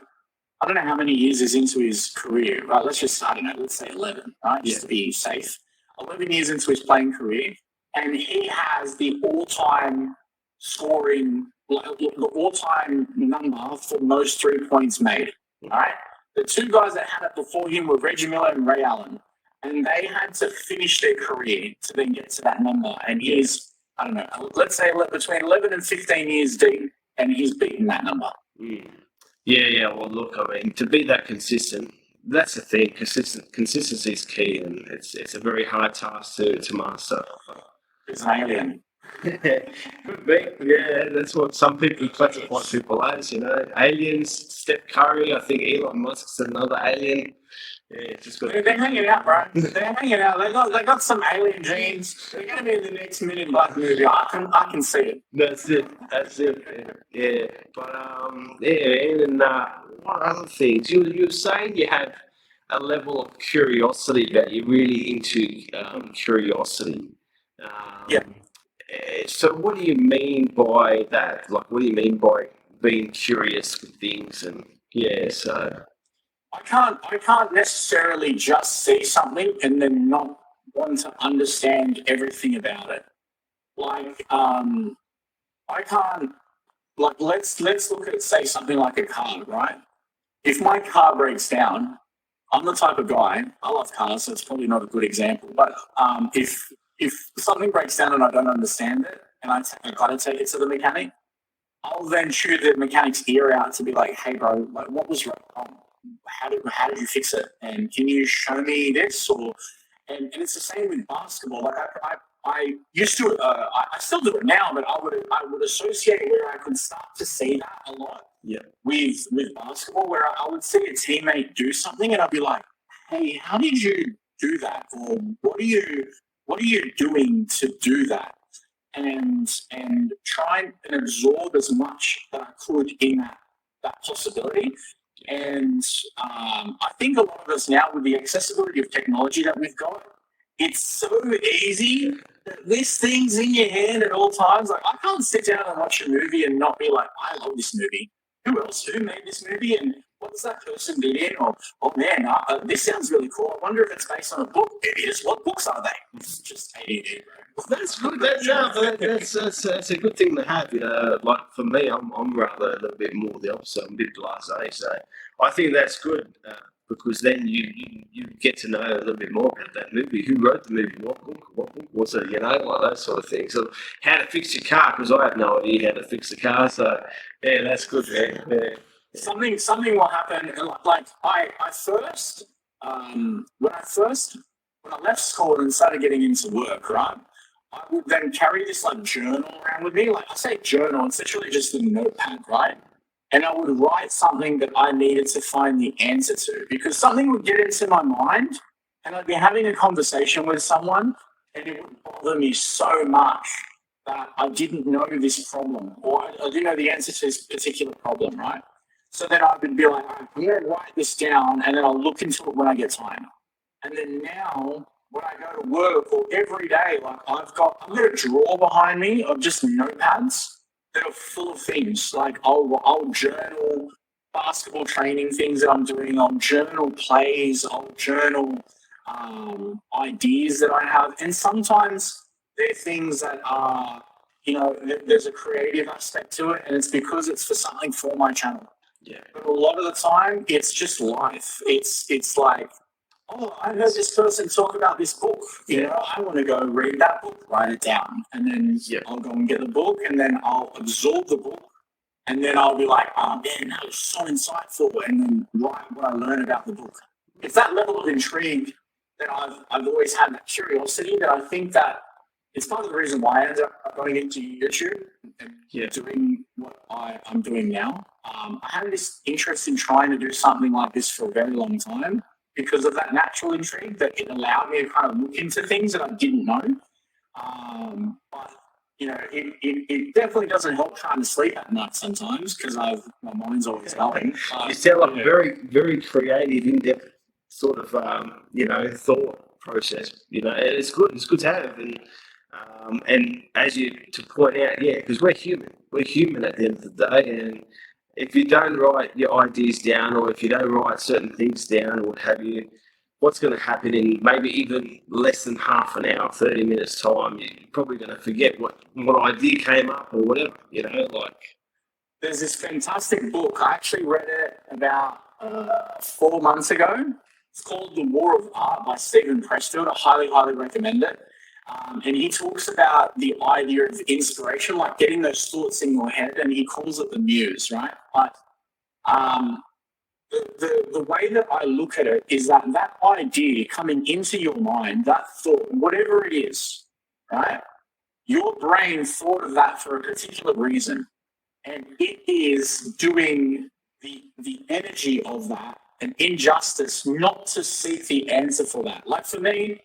I don't know how many years is into his career, right? Let's say 11, right? Just to be safe. 11 years into his playing career, and he has the all-time scoring, the all-time number for most 3-points made. All right, the 2 guys that had it before him were Reggie Miller and Ray Allen, and they had to finish their career to then get to that number. And he's, I don't know, let's say between 11 and 15 years deep, and he's beaten that number. Yeah. Well, look, I mean, to be that consistent, that's the thing. Consistency is key, and it's a very hard task to master. It's an alien. Yeah, that's what some people classify people as, aliens. Steph Curry, I think Elon Musk's another alien. Yeah, they're hanging out, bro. They're hanging out. They got some alien genes. They're going to be in the next Men in Black movie. I can see it. That's it. Yeah, but and what other things? You were saying you have a level of curiosity that you're really into. Curiosity. Yeah. So what do you mean by that? Like, what do you mean by being curious with things? And so I can't necessarily just see something and then not want to understand everything about it. Like, I can't, like, let's look at, say, something like a car, right? If my car breaks down, I'm the type of guy, I love cars, so it's probably not a good example, but if something breaks down and I don't understand it, and I gotta take it to the mechanic, I'll then chew the mechanic's ear out to be like, hey bro, like what was wrong? How did you fix it? And can you show me this? Or and it's the same with basketball. Like I used to I still do it now, but I would associate where I could start to see that a lot. Yeah. With basketball, where I would see a teammate do something and I'd be like, hey, how did you do that? Or what are you doing to do that? And try and absorb as much that I could in that possibility. And I think a lot of us now, with the accessibility of technology that we've got, it's so easy that this thing's in your hand at all times. Like, I can't sit down and watch a movie and not be like, I love this movie. Who made this movie, and what's that person did in? Or, oh man, this sounds really cool. I wonder if it's based on a book. It is. What books are they? It's just ADD, bro. That's good. That's a good thing to have. You know, like for me, I'm rather a little bit more the opposite. I'm a bit blasé, so I think that's good because then you get to know a little bit more about that movie. Who wrote the movie? What book was it? You know, like that sort of thing. So how to fix your car, because I have no idea how to fix the car. So yeah, that's good. Yeah. Something will happen. Like I first when I left school and started getting into work, right? I would then carry this like journal around with me. Like I say journal, it's literally just a notepad, right? And I would write something that I needed to find the answer to, because something would get into my mind and I'd be having a conversation with someone and it would bother me so much that I didn't know this problem, or I didn't know the answer to this particular problem, right? So then I would be like, I'm going to write this down and then I'll look into it when I get time. And then now, when I go to work or every day, like I've got a drawer behind me of just notepads that are full of things. Like I'll journal basketball training things that I'm doing. I'll journal plays. I'll journal ideas that I have. And sometimes they're things that are, there's a creative aspect to it, and it's because it's for something for my channel. Yeah. But a lot of the time, it's just life. It's like, oh, I heard this person talk about this book. I want to go read that book, write it down. And then I'll go and get the book, and then I'll absorb the book. And then I'll be like, oh, man, that was so insightful. And then write what I learned about the book. It's that level of intrigue that I've always had, that curiosity, that I think that it's part of the reason why I ended up going into YouTube and doing what I'm doing now. I had this interest in trying to do something like this for a very long time because of that natural intrigue, that it allowed me to kind of look into things that I didn't know. But, it definitely doesn't help trying to sleep at night sometimes because my mind's always going. You sound like a very, very creative, in-depth sort of, thought process. It's good. It's good to have. And as you to point out, because we're human at the end of the day, and if you don't write your ideas down, or if you don't write certain things down, or what have you, what's going to happen in maybe even less than half an hour, 30 minutes time, you're probably going to forget what idea came up or whatever, There's this fantastic book. I actually read it about 4 months ago. It's called The War of Art by Stephen Pressfield. I highly, highly recommend it. And he talks about the idea of inspiration, like getting those thoughts in your head, and he calls it the muse, right? But the way that I look at it is that idea coming into your mind, that thought, whatever it is, right? Your brain thought of that for a particular reason, and it is doing the energy of that an injustice not to seek the answer for that. Like for me,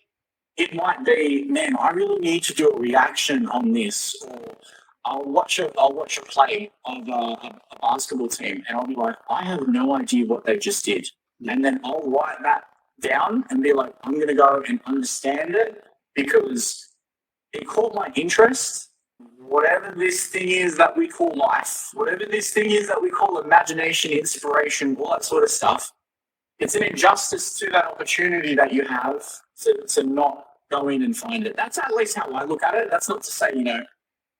it might be, man, I really need to do a reaction on this, or I'll watch a play of a basketball team, and I'll be like, I have no idea what they just did, and then I'll write that down and be like, I'm going to go and understand it because it caught my interest. Whatever this thing is that we call life, whatever this thing is that we call imagination, inspiration, all that sort of stuff, it's an injustice to that opportunity that you have to not go in and find it. That's at least how I look at it. That's not to say,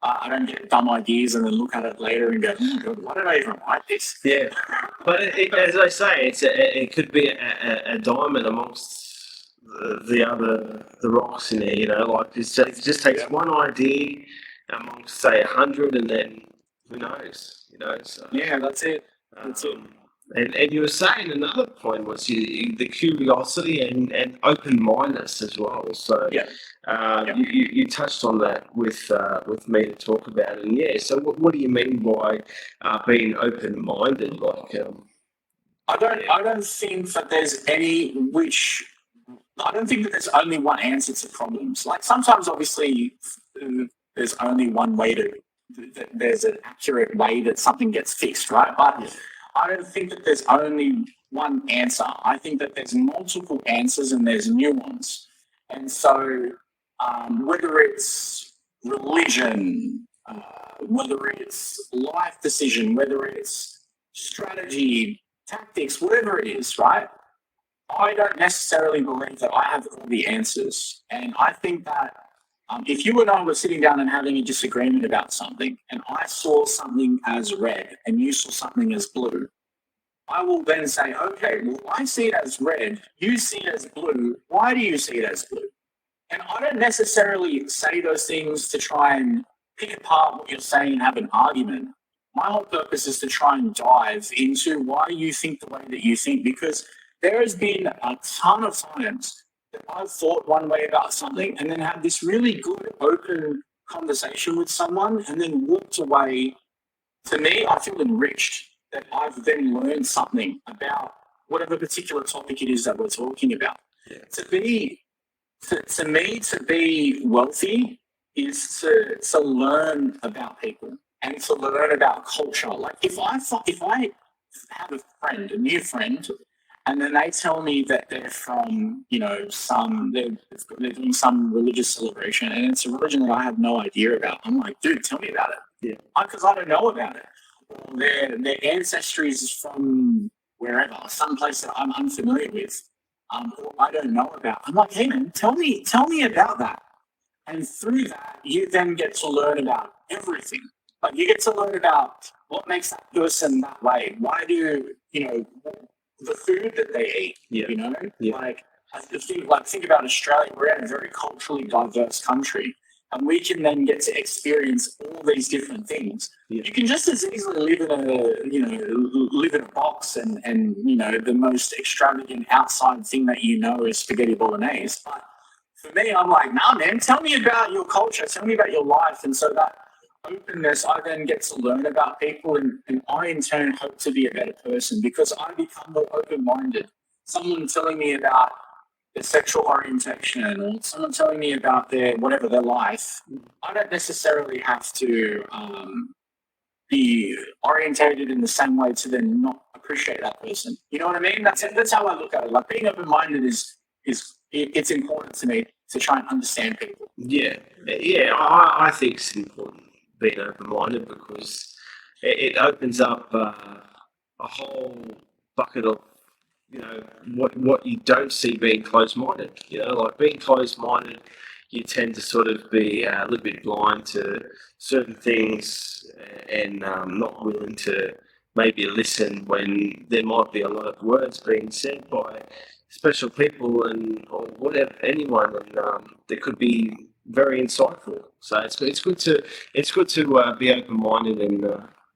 I don't get dumb ideas and then look at it later and go, oh God, why did I even write this? Yeah, but as I say, it could be a diamond amongst the rocks in there. Like it just takes one idea amongst say 100, and then who knows? So Yeah, that's it. That's it. And you were saying another point was the curiosity and open-mindedness as well. So Yeah. you touched on that with me to talk about it. And yeah, so what do you mean by being open-minded? Like, I don't think that there's I don't think that there's only one answer to problems. Like sometimes, obviously, there's only one way there's an accurate way that something gets fixed, right? But I don't think that there's only one answer. I think that there's multiple answers and there's nuance. And so, whether it's religion, whether it's life decision, whether it's strategy, tactics, whatever it is, right? I don't necessarily believe that I have all the answers. And I think that if you and I were sitting down and having a disagreement about something, and I saw something as red and you saw something as blue, I will then say, okay, well, I see it as red, you see it as blue. Why do you see it as blue? And I don't necessarily say those things to try and pick apart what you're saying and have an argument. My whole purpose is to try and dive into why you think the way that you think, because there has been a ton of times that I've thought one way about something and then had this really good open conversation with someone and then walked away. To me, I feel enriched that I've then learned something about whatever particular topic it is that we're talking about. Yeah. To me, to be wealthy is to learn about people and to learn about culture. Like if I have a new friend, and then they tell me that they're from, they're doing some religious celebration, and it's a religion that I have no idea about. I'm like, dude, tell me about it. Yeah. Because I don't know about it. Or their ancestry is from wherever, some place that I'm unfamiliar with, or I don't know about. I'm like, hey man, tell me about that. And through that, you then get to learn about everything. Like you get to learn about what makes that person that way. Why do the food that they eat? Yeah. Like think about Australia. We're in a very culturally diverse country, and we can then get to experience all these different things. Yeah. You can just as easily live in a box and the most extravagant outside thing that is spaghetti bolognese. But for me, I'm like, nah, man, tell me about your culture, tell me about your life. And so that openness, I then get to learn about people, and I in turn hope to be a better person because I become more open-minded. Someone telling me about their sexual orientation or someone telling me about their life, I don't necessarily have to be orientated in the same way to then not appreciate that person. You know what I mean? That's how I look at it. Like being open-minded is it's important to me to try and understand people. Yeah. I think it's important being open-minded because it opens up a whole bucket of what you don't see being closed-minded. Like being closed-minded, you tend to sort of be a little bit blind to certain things and not willing to maybe listen when there might be a lot of words being said by special people or whatever, anyone, and that could be very insightful. So it's good to be open-minded, and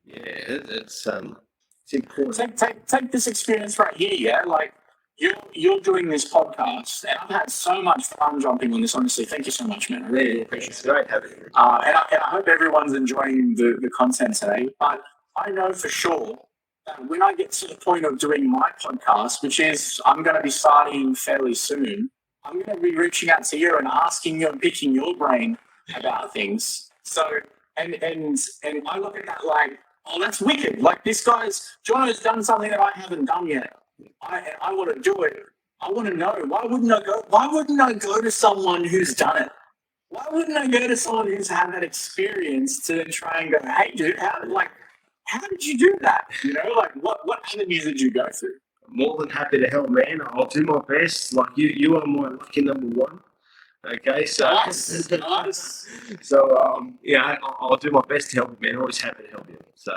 it's important. Take this experience right here, yeah. Like you're doing this podcast, and I've had so much fun jumping on this. Honestly, thank you so much, man. I really appreciate it. It's great having you. And I hope everyone's enjoying the content today. But I know for sure that when I get to the point of doing my podcast, which is I'm going to be starting fairly soon, I'm going to be reaching out to you and asking you and picking your brain about things. So and I look at that like, oh, that's wicked. Like this Jono's done something that I haven't done yet. I want to do it. I want to know. Why wouldn't I go to someone who's done it? Why wouldn't I go to someone who's had that experience to then try and go, hey, dude, how did you do that? Like what avenues did you go through? More than happy to help, man. I'll do my best. Like you are my lucky number one. Okay, so Nice. I'll do my best to help you, man. Always happy to help you. So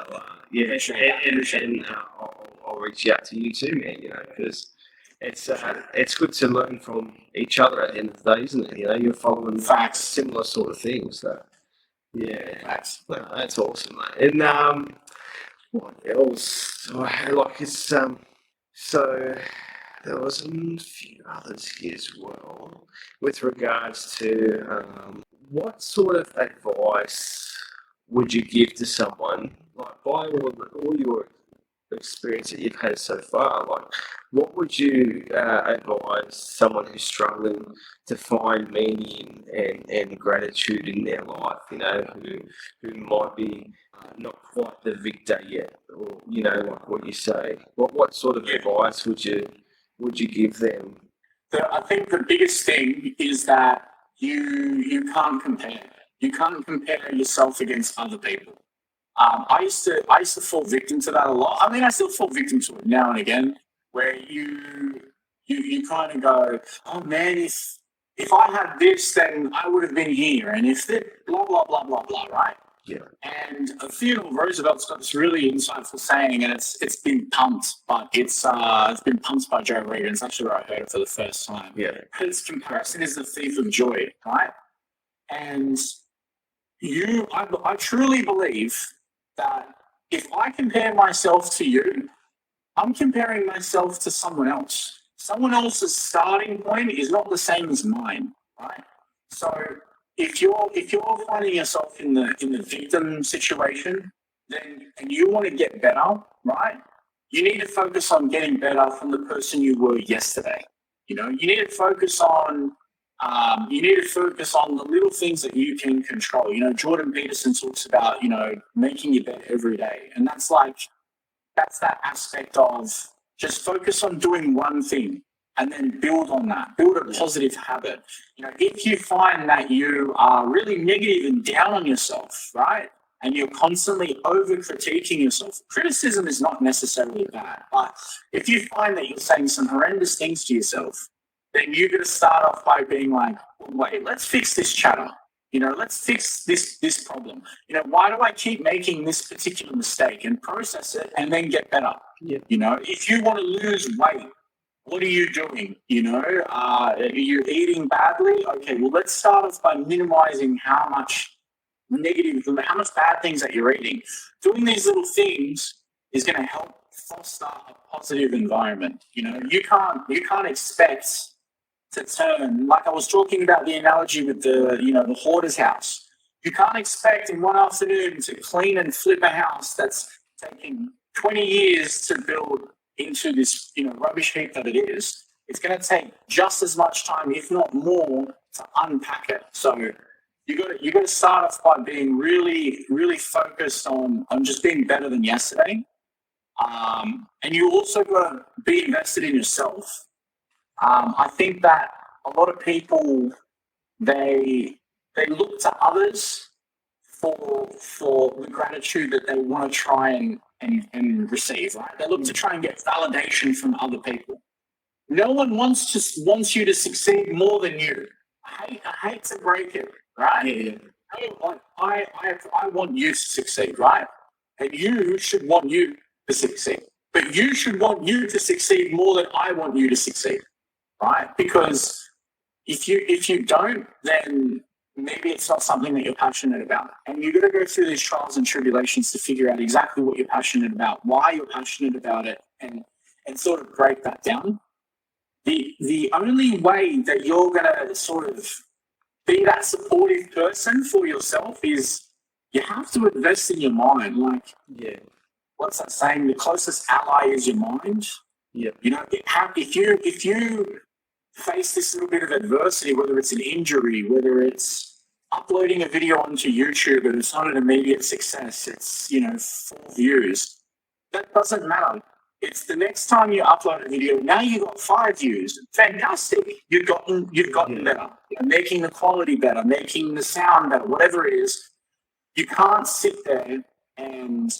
I'll reach out to you too, man. Because it's good to learn from each other at the end of the day, isn't it? You're following Facts. similar sort of things. So yeah, Facts. that's awesome, mate. And what else? So there was a few others here as well with regards to what sort of advice would you give to someone, like by all your experience that you've had so far, like what would you advise someone who's struggling to find meaning and gratitude in their life, who might be not quite the victor yet, or like what you say, what sort of advice would you give them? I think the biggest thing is that you can't compare. You can't compare yourself against other people. I used to fall victim to that a lot. I mean, I still fall victim to it now and again, where you kind of go, oh man, if I had this, then I would have been here, and if this, blah blah blah blah blah, right? Yeah. And Theodore Roosevelt's got this really insightful saying, and it's been pumped, but it's been pumped by Joe Rogan. It's actually where I heard it for the first time. Yeah. Because comparison is the thief of joy, right? And I truly believe that if I compare myself to you, I'm comparing myself to someone else. Someone else's starting point is not the same as mine, right? So if you're finding yourself in the victim situation, then and you want to get better, right? You need to focus on getting better from the person you were yesterday. You need to focus on the little things that you can control. Jordan Peterson talks about making your bed every day, and that's that aspect of just focus on doing one thing and then build on that. Build a positive habit. If you find that you are really negative and down on yourself, right, and you're constantly over critiquing yourself, criticism is not necessarily bad, but if you find that you're saying some horrendous things to yourself, then you're going to start off by being like, wait, let's fix this chatter. Let's fix this problem. Why do I keep making this particular mistake, and process it and then get better? Yeah. If you want to lose weight, what are you doing? Are you eating badly? Okay, well, let's start off by minimizing how much bad things that you're eating. Doing these little things is going to help foster a positive environment. You can't expect to turn, like I was talking about the analogy with the hoarder's house. You can't expect in one afternoon to clean and flip a house that's taking 20 years to build into this rubbish heap that it is. It's going to take just as much time, if not more, to unpack it. So you got to start off by being really, really focused on just being better than yesterday. And you also got to be invested in yourself. I think that a lot of people they look to others for the gratitude that they want to try and receive, right? They look to try and get validation from other people. No one wants you to succeed more than you. I hate to break it, right? Yeah. I want you to succeed, right? And you should want you to succeed. But you should want you to succeed more than I want you to succeed. Right? Because if you don't, then maybe it's not something that you're passionate about. And you've got to go through these trials and tribulations to figure out exactly what you're passionate about, why you're passionate about it, and sort of break that down. The only way that you're going to sort of be that supportive person for yourself is you have to invest in your mind. Like, what's that saying? The closest ally is your mind. Yeah. If you face this little bit of adversity, whether it's an injury, whether it's uploading a video onto YouTube and it's not an immediate success, it's 4 views, that doesn't matter. It's the next time you upload a video, now you've got 5 views. Fantastic. You've gotten better. Making the quality better, making the sound better, whatever it is. You can't sit there and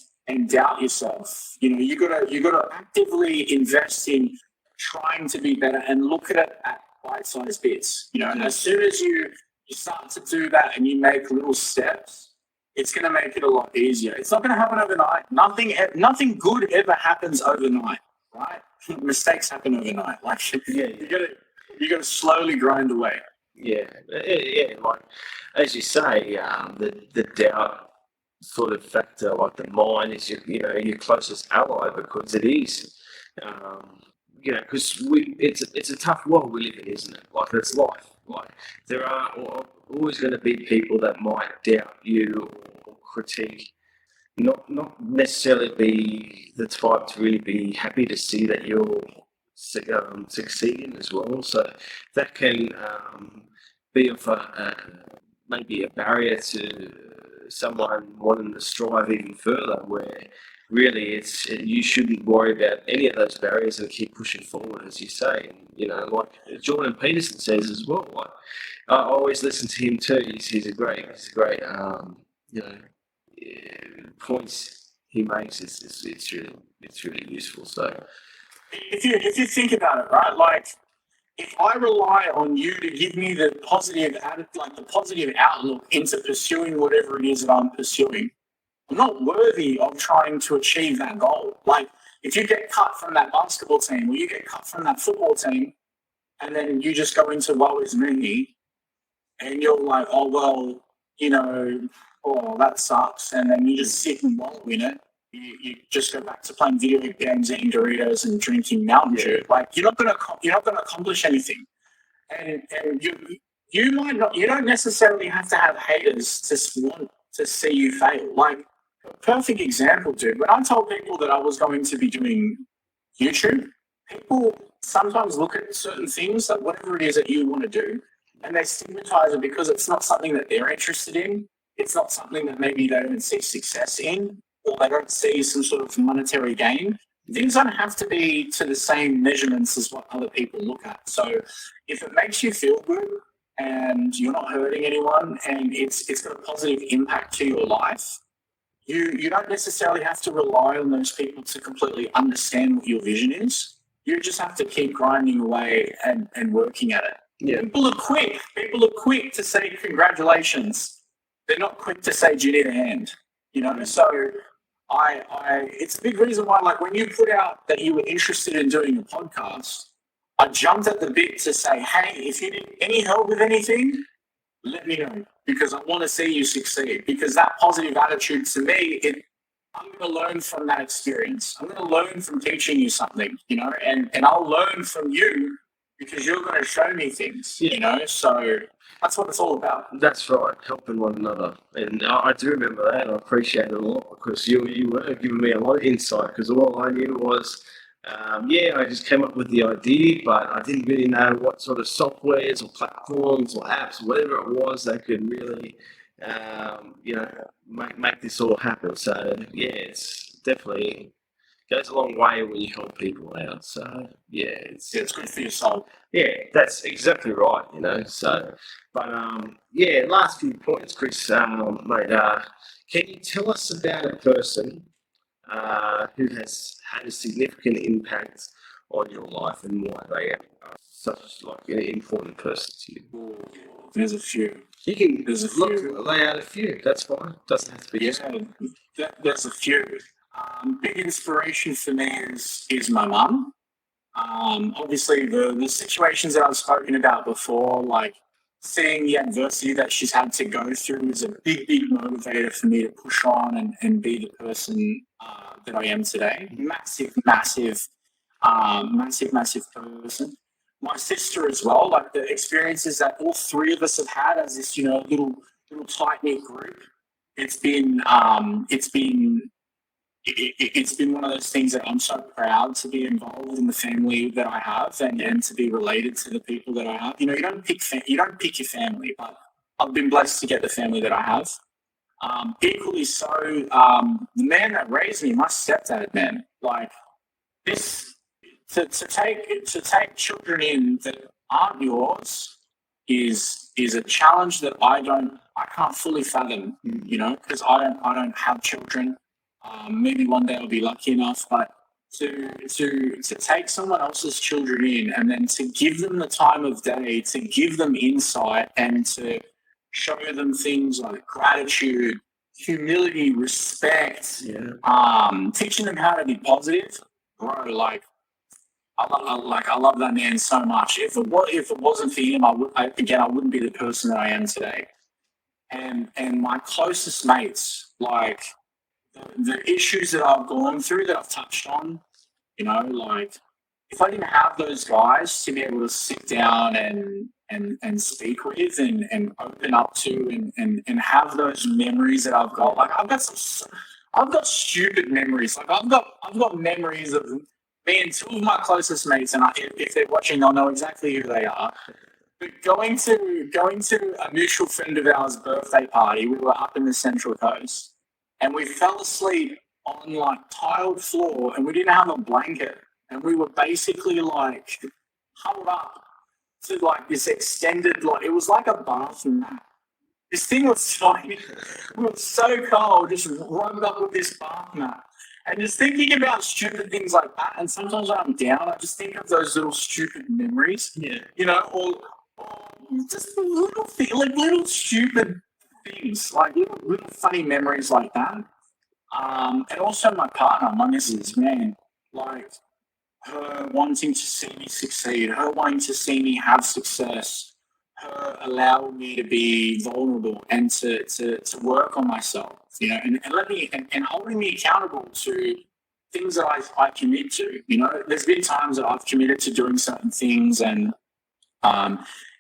doubt yourself. You gotta actively invest in trying to be better and look at it bite-sized bits. And as soon as you start to do that and you make little steps, it's going to make it a lot easier. It's not going to happen overnight. Nothing good ever happens overnight, right? Mistakes happen overnight. Like you got to slowly grind away. Yeah. Like as you say, the doubt sort of factor, like the mind is your closest ally, because it is. Because it's a tough world we live in, isn't it? Like it's life. Like there are always going to be people that might doubt you or critique, not necessarily be the type to really be happy to see that you're succeeding as well. So that can be of maybe a barrier to someone wanting to strive even further, where really you shouldn't worry about any of those barriers and keep pushing forward, as you say. And, like Jordan Peterson says as well, like I always listen to him too. He's a great points he makes. It's really useful. So if you think about it, right, like if I rely on you to give me the positive outlook into pursuing whatever it is that I'm pursuing, I'm not worthy of trying to achieve that goal. Like if you get cut from that basketball team or you get cut from that football team, and then you just go into woe is me, and you're like, oh well, oh that sucks, and then you just sit and wallow in it. You just go back to playing video games, eating Doritos, and drinking Mountain Dew. Like you're not gonna accomplish anything, and you might not. You don't necessarily have to have haters to want to see you fail. Like a perfect example, dude. When I told people that I was going to be doing YouTube, people sometimes look at certain things, like whatever it is that you want to do, and they stigmatize it because it's not something that they're interested in. It's not something that maybe they don't see success in, or they don't see some sort of monetary gain. Things don't have to be to the same measurements as what other people look at. So if it makes you feel good and you're not hurting anyone and it's got a positive impact to your life, you don't necessarily have to rely on those people to completely understand what your vision is. You just have to keep grinding away and working at it. Yeah. People are quick to say congratulations. They're not quick to say, do you need a hand? So it's a big reason why, like, when you put out that you were interested in doing a podcast, I jumped at the bit to say, hey, if you need any help with anything, let me know, because I want to see you succeed. Because that positive attitude, to me, I'm going to learn from that experience. I'm going to learn from teaching you something, and I'll learn from you because you're going to show me things, So that's what it's all about. That's right, helping one another. And I do remember that, and I appreciate it a lot, because you were giving me a lot of insight, because all I knew was, I just came up with the idea, but I didn't really know what sort of softwares or platforms or apps, whatever it was, that could really, make this all happen. So, it's definitely goes a long way when you help people out. So, it's good for your soul. Yeah, that's exactly right, So, but last few points, Chris, mate. Can you tell us about a person who has had a significant impact on your life and why they are such like an important person to you? There's a few. You can lay out a few. That's fine. Doesn't have to be. There's a few. Big inspiration for me is my mum. Obviously, the situations that I've spoken about before, like seeing the adversity that she's had to go through, is a big motivator for me to push on and be the person that I am today. Massive person. My sister as well, like the experiences that all three of us have had as this, little tight knit group. It's been one of those things that I'm so proud to be involved in the family that I have and to be related to the people that I have. You don't pick your family, but I've been blessed to get the family that I have. Equally so, the man that raised me, my stepdad, man, like this, to take children in that aren't yours is a challenge that I can't fully fathom, because I don't have children. Maybe one day I'll be lucky enough, but to take someone else's children in and then to give them the time of day, to give them insight and to show them things like gratitude, humility, respect, teaching them how to be positive, bro. Like I love that man so much. If it wasn't for him, I wouldn't be the person that I am today. And my closest mates, like the issues that I've gone through that I've touched on, like if I didn't have those guys to be able to sit down and speak with and open up to and have those memories that I've got, like I've got stupid memories. Like I've got memories of me and two of my closest mates, and if they're watching, they'll know exactly who they are. But going to a mutual friend of ours' birthday party, we were up in the Central Coast, and we fell asleep on like tiled floor, and we didn't have a blanket, and we were basically like huddled up to like this extended, like it was like a bath mat. This thing was like, we were so cold, just rubbed up with this bath mat. And just thinking about stupid things like that, and sometimes when I'm down, I just think of those little stupid memories, or just little stupid things, like little funny memories like that. And also my partner, my missus, man, like her wanting to see me succeed, her wanting to see me have success, her allowing me to be vulnerable and to work on myself, and holding me accountable to things that I commit to. There's been times that I've committed to doing certain things, and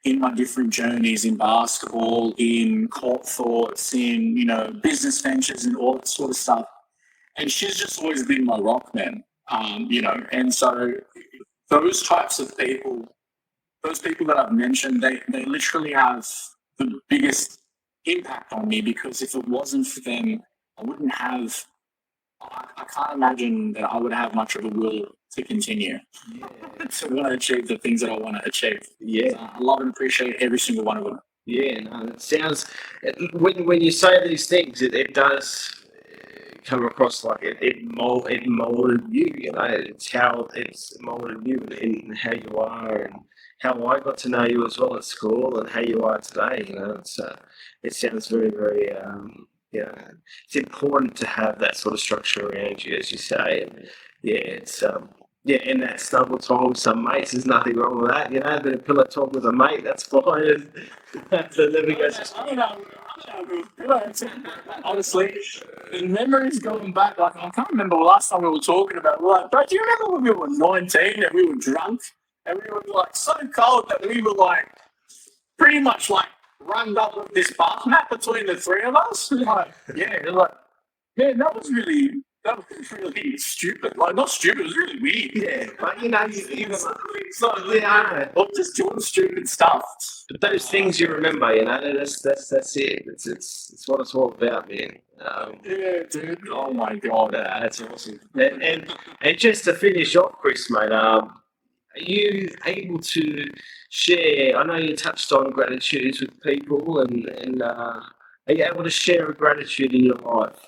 in my different journeys in basketball, in court thoughts, in business ventures and all that sort of stuff. And she's just always been my rock, man. And so those types of people, those people that I've mentioned, they literally have the biggest impact on me, because if it wasn't for them, I can't imagine that I would have much of a will to continue to want to achieve the things that I want to achieve. Yeah. I love and appreciate every single one of them. Yeah, no, it sounds, when you say these things, it does come across like it molded you, it's how it's molded you and how you are, and how I got to know you as well at school, and how you are today. It sounds very, very, it's important to have that sort of structure around you, as you say. And it's in that snuggle time with some mates, there's nothing wrong with that, a bit of pillow talk with a mate, that's fine. Honestly, the memories going back, like I can't remember the last time we were talking about. We're like, bro, do you remember when we were 19 and we were drunk and we were like so cold that we were like pretty much like run up with this bath mat between the three of us? Like, man, that was really stupid. Like, not stupid, it was really weird. Yeah, but or just doing stupid stuff. But those things you remember, that's it. It's what it's all about, man. Yeah, dude. Oh my god, that's awesome. And just to finish off, Chris, mate, are you able to share? I know you touched on gratitudes with people, and are you able to share a gratitude in your life?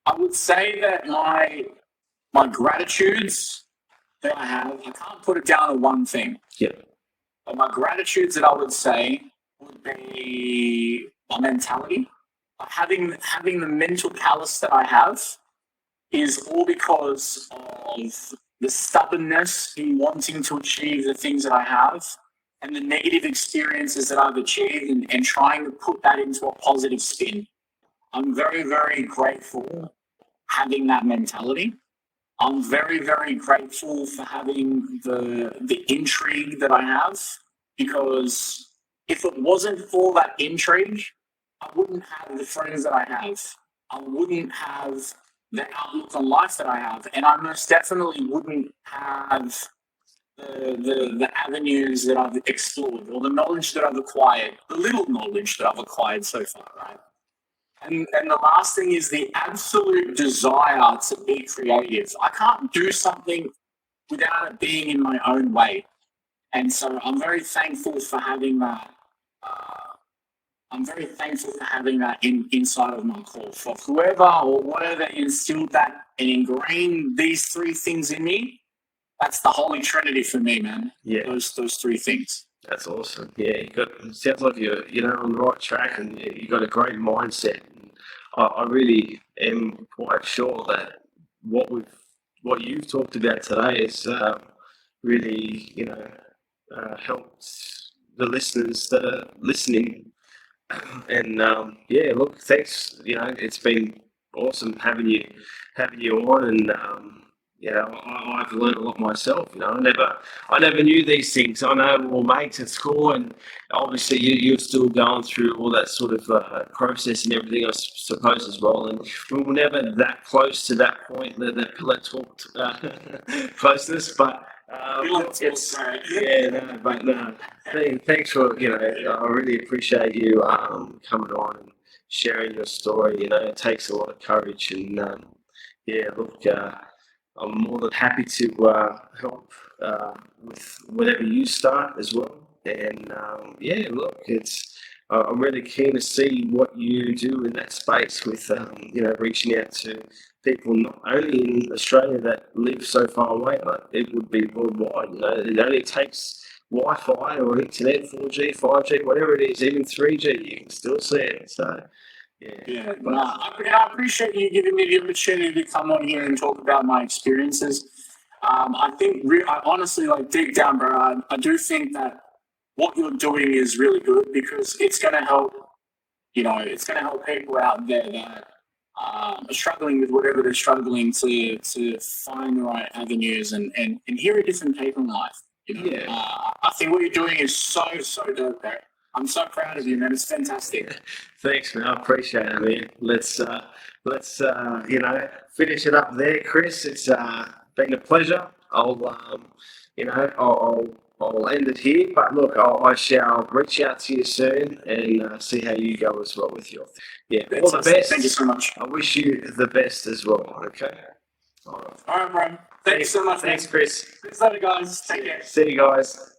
I would say that my gratitudes that I have, I can't put it down to one thing. Yeah. But my gratitudes that I would say would be my mentality. Having the mental callus that I have is all because of the stubbornness in wanting to achieve the things that I have, and the negative experiences that I've achieved, and trying to put that into a positive spin. I'm very, very grateful having that mentality. I'm very, very grateful for having the intrigue that I have, because if it wasn't for that intrigue, I wouldn't have the friends that I have. I wouldn't have the outlook on life that I have, and I most definitely wouldn't have the avenues that I've explored, or the knowledge that I've acquired, the little knowledge that I've acquired so far, right? And the last thing is the absolute desire to be creative. I can't do something without it being in my own way. And so I'm very thankful for having that I'm very thankful for having that inside of my core. For whoever or whatever instilled that and ingrained these three things in me, that's the holy trinity for me, man. Yeah. Those three things. That's awesome. Yeah, it sounds like you're on the right track, and you got a great mindset. And I really am quite sure that what you've talked about today is really helped the listeners that are listening. And yeah, look, thanks. It's been awesome having you on, and I've learned a lot myself. I never knew these things. I know we're all mates at school, and obviously you're still going through all that sort of process and everything, I suppose, as well. And we were never that close to that point, that pillar talked closeness, but. Yeah, no, but no. Thanks for I really appreciate you coming on and sharing your story. It takes a lot of courage, and yeah, look, I'm more than happy to help with whatever you start as well. And yeah, look, I'm really keen to see what you do in that space with reaching out to people not only in Australia that live so far away, but it would be worldwide. It only takes Wi-Fi or internet, 4G, 5G, whatever it is, even 3G, you can still see it. So, yeah. I appreciate you giving me the opportunity to come on here and talk about my experiences. I think, I honestly, like, deep down, bro, I do think that what you're doing is really good, because it's going to help, it's going to help people out there that are struggling with whatever they're struggling to find the right avenues and hear a different take on life. Yeah. I think what you're doing is so dope, bro. I'm so proud of you, man. It's fantastic. Thanks, man. I appreciate it, man. Let's finish it up there, Chris. It's been a pleasure. I'll end it here. But look, I shall reach out to you soon and see how you go as well with your. Yeah, all the best. Thank you so much. I wish you the best as well. Okay. All right, bro. Thanks so much. Thanks, Chris. Thanks, later, guys. Take care. See you guys.